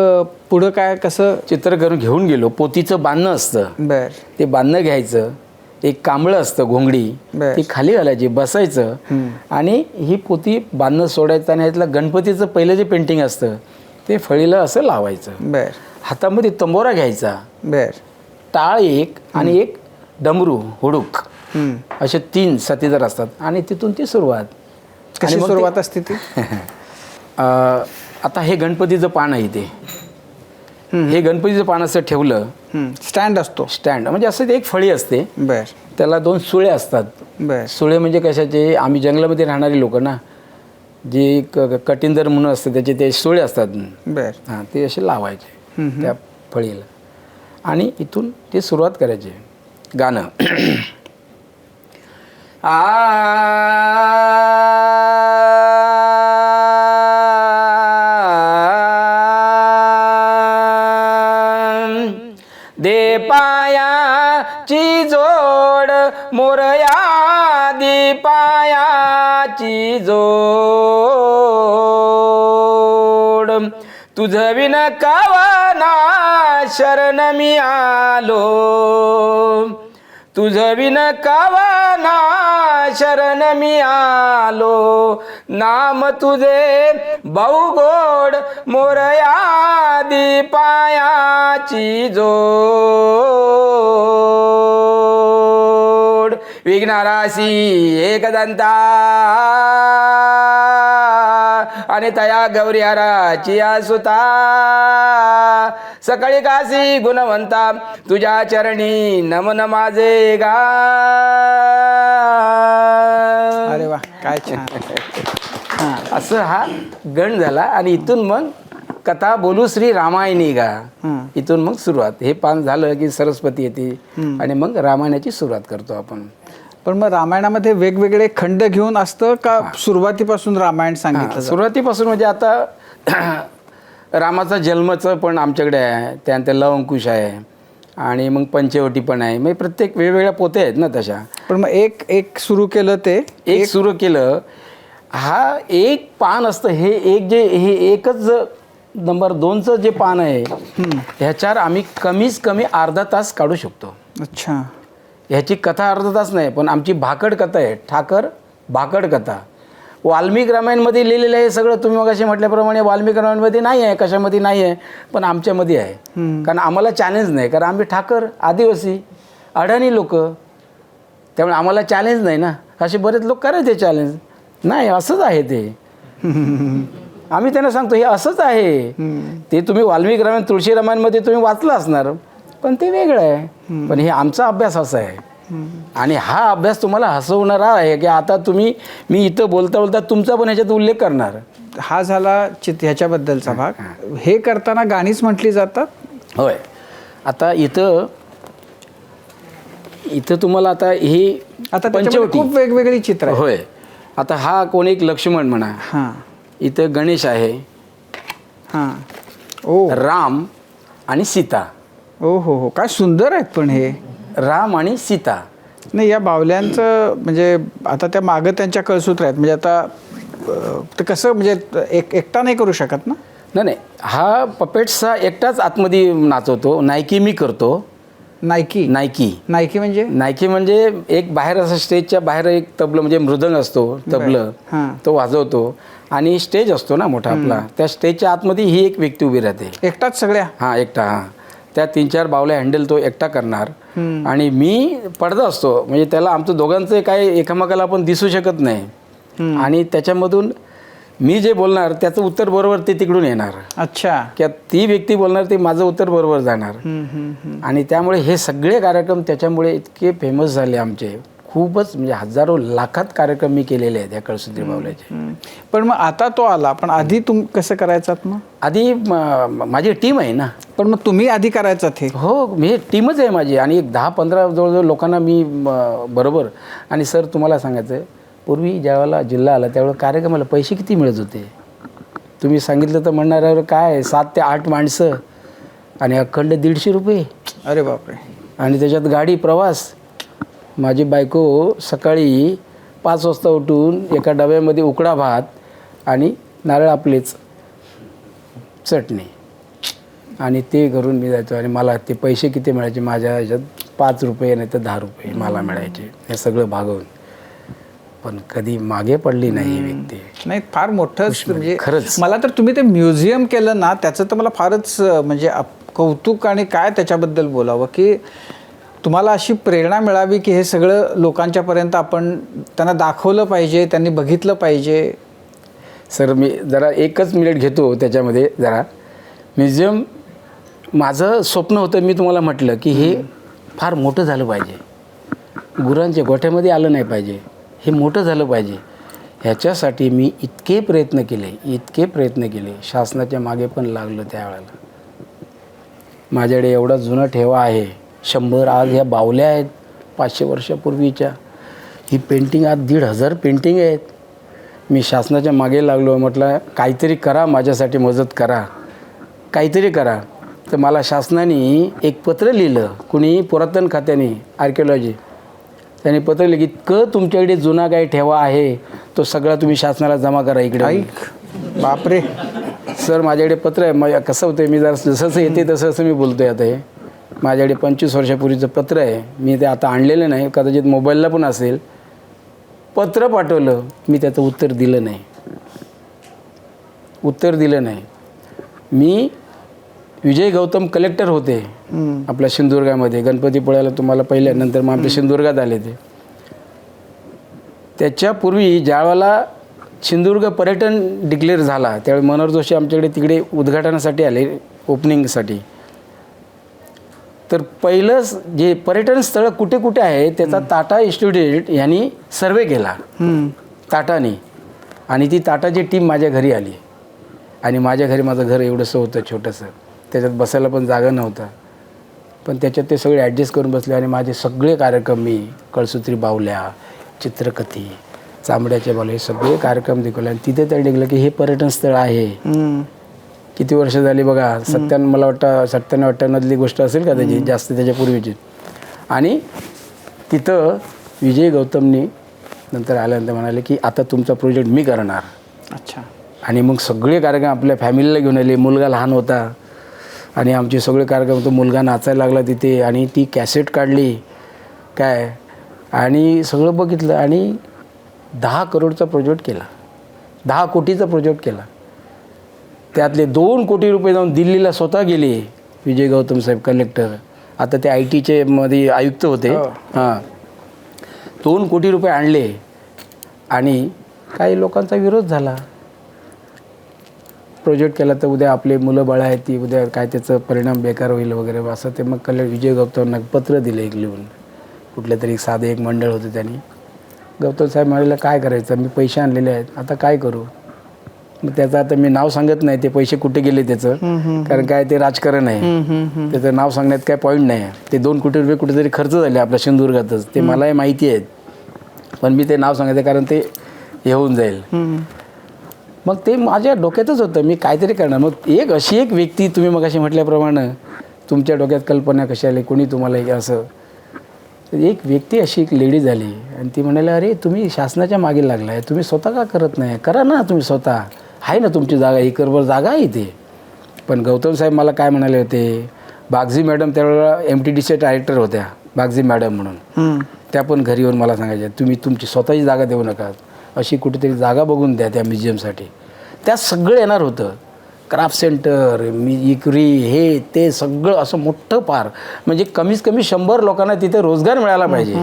पुढं काय, कसं? चित्र करून घेऊन गेलो. पोतीचं बांधणं असतं, ते बांधणं घ्यायचं. एक कांबळं असतं, घोंगडी, ती खाली घालायची, बसायचं आणि ही पोती बांधणं सोडायचं. आणि ह्यातलं गणपतीचं पहिलं जे पेंटिंग असतं ते फळीला असं लावायचं. हातामध्ये तंबोरा घ्यायचा टाळ एक आणि एक डमरू हुडूक असे 3 साथीदार असतात आणि तिथून ती सुरुवात. कशी आणि मग सुरुवात असते ती? आता हे गणपतीचं पान आहे ते, हे गणपतीचं पान असं ठेवलं, स्टँड असतो. स्टँड म्हणजे असं ते एक फळी असते, बर त्याला 2 सुळे असतात. बर सुळे म्हणजे कशाचे, आम्ही जंगलामध्ये राहणारी लोक ना, जे कटिंदर म्हणून असतं त्याचे ते सुळे असतात. बर हां, ते असे लावायचे त्या फळीला आणि इथून ते सुरुवात करायची गाणं. दे पायाची जोड मोरया, दे पायाची जोड, तुझ विन कवना शरण मी आलो, तुझ विन कवना शरण मी आलो, नाम तुझे बहुगोड मोरया, दी पायाची जोड, विघ्नाराशी एकदंता आणि तया गौरी हराची सुता, सकाळी काशी गुणवंता, तुझ्या चरणी नमन माझे गा. अरे वा, काय छान. असं हा गण झाला आणि इथून मग कथा बोलू श्री रामायणी गा, इथून मग सुरुवात. हे पान झालं की सरस्वती येते आणि मग रामायणाची सुरुवात करतो आपण. पण मग रामायणामध्ये वेगवेगळे खंड घेऊन असतं का सुरुवातीपासून रामायण सांगितलं? सुरुवातीपासून म्हणजे आता रामाचा जन्मचं पण आमच्याकडे आहे, त्यानंतर लवंकुश आहे आणि मग पंचवटी पण आहे. म्हणजे प्रत्येक वेगवेगळ्या पोते आहेत ना तशा. पण मग एक सुरू केलं ते एक सुरू केलं, हा एक पान असतं, हे एक जे हे एकच नंबर 2चं जे पान आहे ह्याच्यावर आम्ही कमीत कमी अर्धा तास काढू शकतो. अच्छा. ह्याची कथा अर्धा तास नाही, पण आमची भाकड कथा आहे, ठाकर भाकड कथा. वाल्मिक रामायणमध्ये लिहिलेलं आहे सगळं. तुम्ही मग असे म्हटल्याप्रमाणे वाल्मिक रामायणमध्ये नाही आहे, कशामध्ये नाही आहे, पण आमच्यामध्ये आहे. कारण आम्हाला चॅलेंज नाही, कारण आम्ही ठाकर, आदिवासी, अडाणी लोक, त्यामुळे आम्हाला चॅलेंज नाही ना. असे बरेच लोक करायचे चॅलेंज, नाही असंच आहे ते. आम्ही त्यांना सांगतो हे असंच आहे. ते तुम्ही वाल्मिक रामायण तुळशी रामायणमध्ये तुम्ही वाचलं असणार, पण ते वेगळं आहे. पण हे आमचा अभ्यास असा आहे आणि हा अभ्यास तुम्हाला हसवणारा आहे की आता तुम्ही, मी इथं बोलता बोलता तुमचा पण ह्याच्यात उल्लेख करणार. हा झाला ह्याच्याबद्दलचा भाग. हे करताना गाणीच म्हटली जातात? होय. आता इथं तुम्हाला आता ही आता त्याच्यामध्ये खूप वेगवेगळी चित्र आहेत. होय. आता हा कोण एक लक्ष्मण म्हणा, हां इथं गणेश आहे, हां. ओ राम आणि सीता. ओ हो, काय सुंदर आहेत पण हे. राम आणि सीता. नाही, या बावल्यांचं म्हणजे आता त्या मागं त्यांच्या कळसूत्र आहेत, म्हणजे आता ते कसं, म्हणजे एकटा नाही करू शकत ना? नाही, हा पपेट्सचा एकटाच आतमध्ये नाचवतो. नायकी मी करतो. नायकी नायकी म्हणजे एक बाहेर असं स्टेजच्या बाहेर एक तबलं म्हणजे मृदंग असतो, तबलं तो वाजवतो आणि स्टेज असतो ना मोठा आपला, त्या स्टेजच्या आतमध्ये ही एक व्यक्ती उभी राहते. एकटाच सगळ्या? हां, एकटा. हां, त्या 3-4 बावल्या हँडल तो एकटा करणार आणि मी पडदा असतो, म्हणजे त्याला आमचं दोघांचं काय एकामेकाला आपण दिसू शकत नाही आणि त्याच्यामधून मी जे बोलणार त्याचं उत्तर बरोबर ते तिकडून येणार. अच्छा. किंवा ती व्यक्ती बोलणार ते माझं उत्तर बरोबर जाणार. आणि त्यामुळे हे सगळे कार्यक्रम त्याच्यामुळे इतके फेमस झाले आमचे. खूपच म्हणजे हजारो लाखात कार्यक्रम मी केलेले आहेत या कळसूत्री बावल्याचे. पण मग आता तो आला, पण आधी कसं करायचात मग? आधी माझी टीम आहे ना. पण मग तुम्ही आधी करायचात हे? हो, मी टीमच आहे माझी आणि एक 10-15 जवळजवळ लोकांना मी बरोबर. आणि सर तुम्हाला सांगायचं, पूर्वी ज्यावेळेला जिल्हा आला त्यावेळेला कार्यक्रमाला पैसे किती मिळत होते? तुम्ही सांगितलं तर म्हणणाऱ्यावर काय 7 ते 8 माणसं आणि अखंड 150 रुपये. अरे बापरे. आणि त्याच्यात गाडी प्रवास. माझी बायको सकाळी 5 वाजता उठून एका डब्यामध्ये उकडा भात आणि नारळ आपलेच चटणी आणि ते घरून मी जायचो. आणि मला ते पैसे किती मिळायचे माझ्या ह्याच्यात 5 रुपये नाही तर 10 रुपये मला मिळायचे हे सगळं भागवून. पण कधी मागे पडली नाही ही व्यक्ती. नाही, फार मोठं म्हणजे खरंच. मला तर तुम्ही ते म्युझियम केलं ना त्याचं तर मला फारच म्हणजे कौतुक आणि काय त्याच्याबद्दल बोलावं की तुम्हाला अशी प्रेरणा मिळावी की हे सगळं लोकांच्यापर्यंत आपण त्यांना दाखवलं पाहिजे, त्यांनी बघितलं पाहिजे. सर मी जरा एकच मिनिट घेतो त्याच्यामध्ये जरा. म्युझियम माझं स्वप्न होतं, मी तुम्हाला म्हटलं की हे फार मोठं झालं पाहिजे, गुरांच्या गोठ्यामध्ये आलं नाही पाहिजे, हे मोठं झालं पाहिजे. ह्याच्यासाठी मी इतके प्रयत्न केले, शासनाच्या मागे पण लागलो. त्यावेळेला माझ्याकडे एवढा जुना ठेवा आहे, 100 आज ह्या बावल्या आहेत 500 वर्षापूर्वीच्या. ही पेंटिंग आज 1,500 पेंटिंग आहेत. मी शासनाच्या मागे लागलो, म्हटलं काहीतरी करा, माझ्यासाठी मदत करा, काहीतरी करा. तर मला शासनाने एक पत्र लिहिलं, कुणी पुरातन खात्याने, आर्किओलॉजी, त्याने पत्र लिहिलं की इतकं तुमच्याकडे जुना काही ठेवा आहे तो सगळा तुम्ही शासनाला जमा करा इकडे. ऐक बापरे. सर माझ्याकडे पत्र आहे. मग कसं होतं, मी जर जसं येते तसं मी बोलतो आहे. आता हे माझ्याकडे 25 वर्षापूर्वीचं पत्र आहे, मी ते आता आणलेलं नाही, कदाचित मोबाईलला पण असेल. पत्र पाठवलं, मी त्याचं उत्तर दिलं नाही. मी विजय गौतम कलेक्टर होते आपल्या सिंधुदुर्गामध्ये, गणपतीपुळ्याला तुम्हाला पहिल्यानंतर मग आपल्या सिंधुदुर्गात आले ते. त्याच्यापूर्वी ज्यावेळेला सिंधुदुर्ग पर्यटन डिक्लेअर झाला त्यावेळी मनोहर जोशी आमच्याकडे तिकडे उद्घाटनासाठी आले, ओपनिंगसाठी. तर पहिलं जे पर्यटन स्थळं कुठे कुठे आहे त्याचा टाटा इन्स्टिट्यूट यांनी सर्वे केला टाटाने, आणि ती टाटाची टीम माझ्या घरी आली. आणि माझ्या घरी माझं घर एवढंसं होतं छोटंसं, त्याच्यात बसायला पण जागा नव्हता, पण त्याच्यात ते सगळे ॲडजस्ट करून बसले. आणि माझे सगळे कार्यक्रम मी कळसूत्री बावल्या, चित्रकथी, चांबड्याच्या बावल्या, हे सगळे कार्यक्रम दाखवले. आणि तिथे त्या निघलं की हे पर्यटन स्थळ आहे. किती वर्ष झाली बघा, 97, मला वाटतं 97-98 गोष्ट असेल का त्याची, जास्त त्याच्यापूर्वीची. आणि तिथं विजय गौतमनी नंतर आल्यानंतर म्हणाले की आता तुमचा प्रोजेक्ट मी करणार. अच्छा. आणि मग सगळे कार्यक्रम आपल्या फॅमिलीला घेऊन आले. मुलगा लहान होता आणि आमचे सगळे कार्यक्रम, तो मुलगा नाचायला लागला तिथे, आणि ती कॅसेट काढली काय, आणि सगळं बघितलं. आणि 10 करोडचा प्रोजेक्ट केला, 10 कोटीचा प्रोजेक्ट केला. त्यातले 2 कोटी रुपये जाऊन दिल्लीला स्वतः गेले विजय गौतम साहेब कलेक्टर. आता ते IT मध्ये आयुक्त होते. हां, 2 कोटी रुपये आणले. आणि काही लोकांचा विरोध झाला. प्रोजेक्ट केला तर उद्या आपले मुलं बाळं आहेत ती उद्या काय त्याचं परिणाम बेकार होईल वगैरे असं. ते मग विजय गौतमना पत्र दिलं एक लिहून, कुठल्या तरी साधं एक मंडळ होतं त्यांनी. गौतम साहेब म्हणाले काय करायचं, मी पैसे आणलेले आहेत, आता काय करू. मग त्याचं आता मी नाव सांगत नाही, ते पैसे कुठे गेले त्याचं, कारण काय ते राजकारण आहे, त्याचं नाव सांगण्यात काय पॉईंट नाही. ते 2 कोटी रुपये कुठेतरी खर्च झाले आपल्या सिंधुदुर्गातच, ते मलाही माहिती आहेत, पण मी ते नाव सांगायचं कारण ते हे होऊन जाईल. मग ते माझ्या डोक्यातच होतं, मी काहीतरी करणार. मग एक अशी एक व्यक्ती, तुम्ही मग अशी म्हटल्याप्रमाणे तुमच्या डोक्यात कल्पना कशी आली, कोणी तुम्हाला असं, एक व्यक्ती अशी एक लेडी झाली आणि ती म्हणाली अरे तुम्ही शासनाच्या मागे लागला आहे, तुम्ही स्वतः का करत नाही, करा ना तुम्ही स्वतः, आहे ना तुमची जागा, एकरभर जागा आहे इथे. पण गौतम साहेब मला काय म्हणाले होते, बागजी मॅडम त्यावेळेला MTDCच्या डायरेक्टर होत्या, बागजी मॅडम म्हणून, त्या पण घरी येऊन मला सांगायच्या तुम्ही तुमची स्वतःची जागा देऊ नका, अशी कुठेतरी जागा बघून द्या त्या म्युझियमसाठी. त्या सगळं येणार होतं, क्राफ्ट सेंटर, इकरी, हे ते सगळं असं मोठं फार, म्हणजे कमीत कमी 100 लोकांना तिथे रोजगार मिळाला पाहिजे.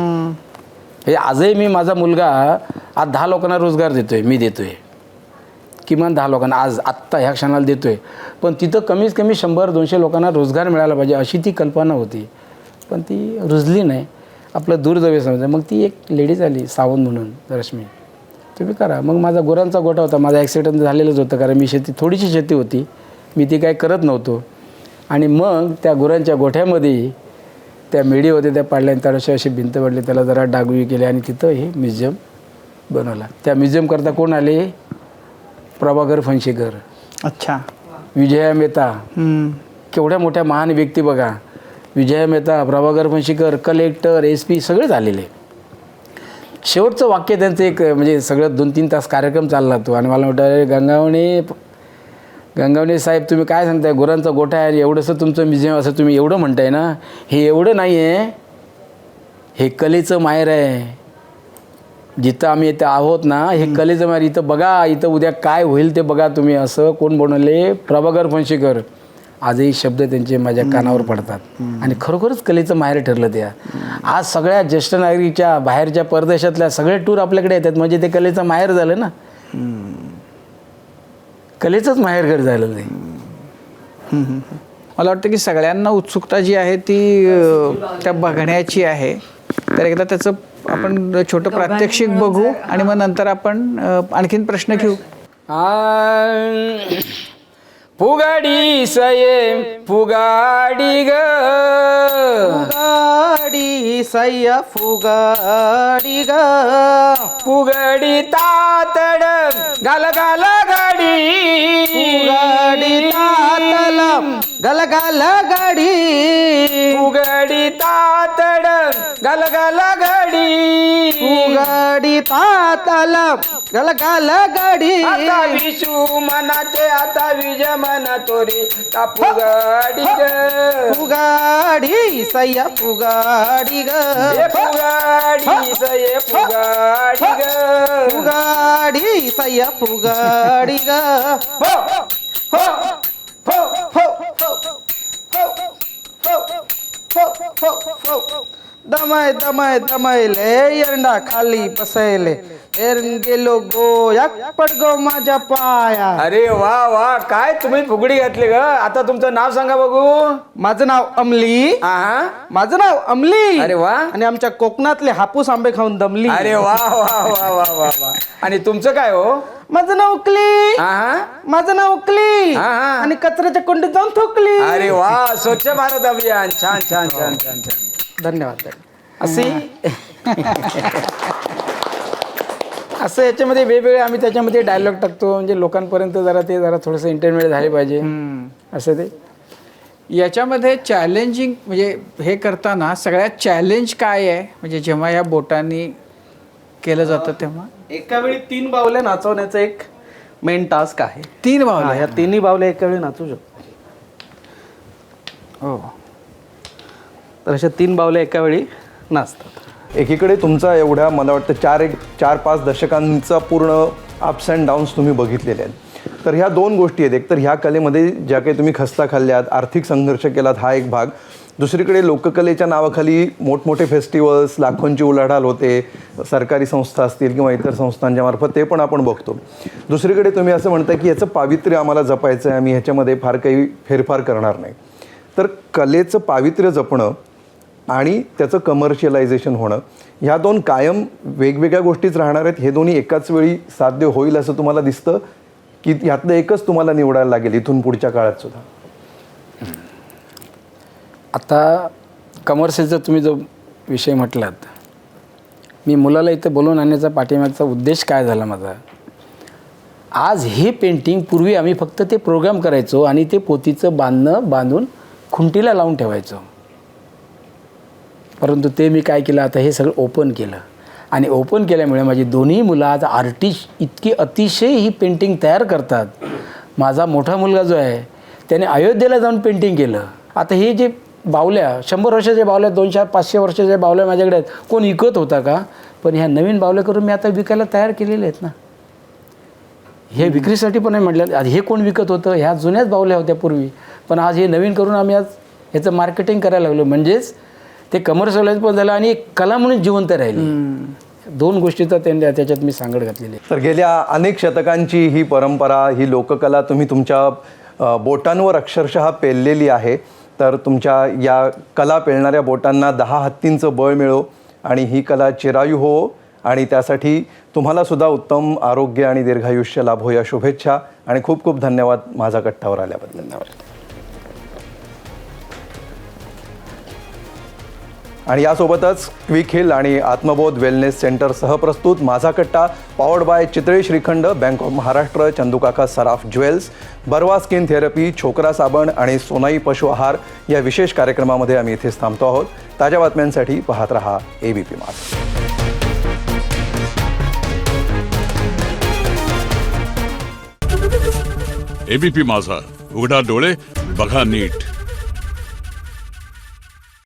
हे आजही मी, माझा मुलगा आज 10 लोकांना रोजगार देतोय, मी देतोय किमान 10 लोकांना आज आत्ता ह्या क्षणाला देतोय, पण तिथं कमीत कमी 100-200 लोकांना रोजगार मिळाला पाहिजे अशी ती कल्पना होती. पण ती रुजली नाही, आपलं दुर्दैव समजा. मग ती एक लेडीज आली सावंत म्हणून, रश्मी, तुम्ही करा. मग माझा गुरांचा गोठा होता, माझा ॲक्सिडेंट झालेलंच होतं, कारण मी थोडीशी शेती होती, मी ती काय करत नव्हतो. आणि मग त्या गुरांच्या गोठ्यामध्ये त्या मेढी होत्या, त्या पाडल्या, आणि त्याला अशी भिंत पडली, त्याला जरा डागवी केली, आणि तिथं हे म्युझियम बनवला. त्या म्युझियमकरता कोण आले, प्रभाकर फणशीकर, अच्छा, विजया मेहता, केवढ्या मोठ्या महान व्यक्ती बघा, विजया मेहता, प्रभाकर फणशीकर, कलेक्टर, SP सगळेच आलेले. शेवटचं वाक्य त्यांचं एक, म्हणजे सगळं 2-3 तास कार्यक्रम चालला तो. आणि मला म्हटलं गंगावणे साहेब तुम्ही काय सांगताय, गुरांचा गोठा आहे, एवढंसं तुमचं म्युझियम, असं तुम्ही एवढं म्हणताय ना, हे एवढं नाही आहे, हे कलेचं माहेर आहे. जिथं आम्ही इथं आहोत ना, हे कलेचं माहेर, इथं बघा, इथं उद्या काय होईल ते बघा तुम्ही. असं कोण बनवले, प्रभाकर फणशीकर. आजही शब्द त्यांचे माझ्या कानावर पडतात आणि खरोखरच कलेचं माहेर ठरलं ते. आज सगळ्या ज्येष्ठ नागरिकच्या बाहेरच्या परदेशातल्या सगळे टूर आपल्याकडे येतात, म्हणजे ते कलेचं माहेर झालं ना, कलेचंच माहेरघर झालं ते. मला वाटतं की सगळ्यांना उत्सुकता जी आहे ती त्या बघण्याची आहे. तर एकदा त्याचं आपण छोटं प्रात्यक्षिक बघू आणि मग नंतर आपण आणखीन प्रश्न घेऊ. फुगाडी सये फुगाडी ग, फुगाडी सय्या फुगाडी ग, फुगाडी तातड गाल गाल गाडी, फुगाडी तातला गल गल गाडी, फुगाडी तातड गाल गाल गाडी, फुगाडी तातला गल गल गाडी. आता विशू मनाचे आता विज मना तोरी ता फुगाडी ग, फुगाडी सय्या फुगाडी ग, ए फुगाडी सये फुगाडी ग, फुगाडी सय्या फुगाडी ग. हो हो हो हो दमाय दमाय दमायले एरंडा खाली बसायले, एरन गेलो गोयाक पडगो माझ्या पाया. अरे वा वा, काय तुम्ही फुगडी घातली ग. आता तुमचं नाव सांगा बघू. माझं नाव अमली. हा, माझं नाव अमली. अरे वा. आणि आमच्या कोकणातले हापूस आंबे खाऊन दमली. अरे वा वा वा वा वा वा. आणि तुमचं काय हो? माझं नाव उकली. हा, माझं नाव उकली. हा, हा. आणि कचऱ्याच्या कुंडीत जाऊन थुकली. अरे वा, स्वच्छ भारत अभियान. छान छान छान छान छान. धन्यवाद. असे असं याच्यामध्ये वेगवेगळे आम्ही त्याच्यामध्ये डायलॉग टाकतो, म्हणजे लोकांपर्यंत जरा थोडंसं इंटरमेट झाले पाहिजे असं ते. याच्यामध्ये चॅलेंजिंग म्हणजे हे करताना सगळ्यात चॅलेंज काय आहे, म्हणजे जेव्हा या बोटांनी केलं जातं तेव्हा? एका वेळी 3 बावल्या नाचवण्याचा एक मेन टास्क आहे. 3 बावल्या. ह्या 3 बावल्या एका वेळी नाचू शकतो. हो. तर अशा 3 बावल्या एका वेळी नाचतात. एकीकडे तुमचा एवढ्या मला वाटतं 4-5 दशकांचा पूर्ण अप्स अँड डाऊन्स तुम्ही बघितलेले आहेत. तर ह्या 2 गोष्टी आहेत. एक तर ह्या कलेमध्ये ज्या काही तुम्ही खस्ता खाल्ल्यात, आर्थिक संघर्ष केलात, हा एक भाग. दुसरीकडे लोककलेच्या नावाखाली मोठमोठे फेस्टिवल्स, लाखोंची उलाढाल होते, सरकारी संस्था असतील किंवा इतर संस्थांच्या मार्फत, ते पण आपण बघतो. दुसरीकडे तुम्ही असं म्हणता की याचं पावित्र्य आम्हाला जपायचं आहे, आम्ही ह्याच्यामध्ये फार काही फेरफार करणार नाही. तर कलेचं पावित्र्य जपणं आणि त्याचं कमर्शियलायझेशन होणं, ह्या 2 कायम वेगवेगळ्या गोष्टीच राहणार आहेत. हे दोन्ही एकाच वेळी साध्य होईल असं तुम्हाला दिसतं की ह्यातलं एकच तुम्हाला निवडायला लागेल इथून पुढच्या काळात सुद्धा? आता कमर्शियलचा तुम्ही जो विषय म्हटलात, मी मुलाला इथं बोलवून आणण्याचा पाठीमागचा उद्देश काय झाला माझा, आज हे पेंटिंग पूर्वी आम्ही फक्त ते प्रोग्राम करायचो आणि ते पोतीचं बांधून खुंटीला लावून ठेवायचो. परंतु ते मी काय केलं, आता हे सगळं ओपन केलं आणि ओपन केल्यामुळे माझी दोन्ही मुलं आज आर्टिस्ट इतकी अतिशय ही पेंटिंग तयार करतात. माझा मोठा मुलगा जो आहे त्याने अयोध्येला जाऊन पेंटिंग केलं. आता हे जे बावल्या 100 वर्षाच्या बावल्या, 200-500 वर्षाच्या बावल्या माझ्याकडे आहेत, कोण विकत होता का? पण ह्या नवीन बावल्या करून मी आता विकायला तयार केलेले आहेत ना. हे विक्रीसाठी पण नाही म्हटलं. आज हे कोण विकत होतं? ह्या जुन्याच बावल्या होत्या पूर्वी, पण आज हे नवीन करून आम्ही आज ह्याचं मार्केटिंग करायला लागलो. म्हणजेच ते कमर्शियलाइज पण झालं आणि एक कला म्हणून जिवंत राहिली. 2 गोष्टीचा त्याच्यात मी सांगड घातलेली आहे. तर गेल्या अनेक शतकांची ही परंपरा, ही लोककला तुम्ही तुमच्या बोटांवर अक्षरशः पेललेली आहे. तर तुमच्या या कला पेलणाऱ्या बोटांना 10 हत्तींचं बळ मिळो आणि ही कला चिरायू हो, आणि त्यासाठी तुम्हाला सुद्धा उत्तम आरोग्य आणि दीर्घायुष्य लाभो या शुभेच्छा. आणि खूप खूप धन्यवाद माझा कट्टावर आल्याबद्दल. धन्यवाद. आणि यासोबतच क्विक हिल आणि आत्मबोध वेलनेस सेंटर सहप्रस्तुत माझा कट्टा, powered by Chitale shrikhand, bank of Maharashtra, चंदूकाका Saraf jewels, Barva skin therapy, छोकरा साबण आणि सोनाई पशु आहार या विशेष कार्यक्रमामध्ये आम्ही इथेच थांबतो आहोत. ताज्या बातम्यांसाठी पाहत रहा ABP माझा. ABP माझा, उघडा डोळे बघा नीट.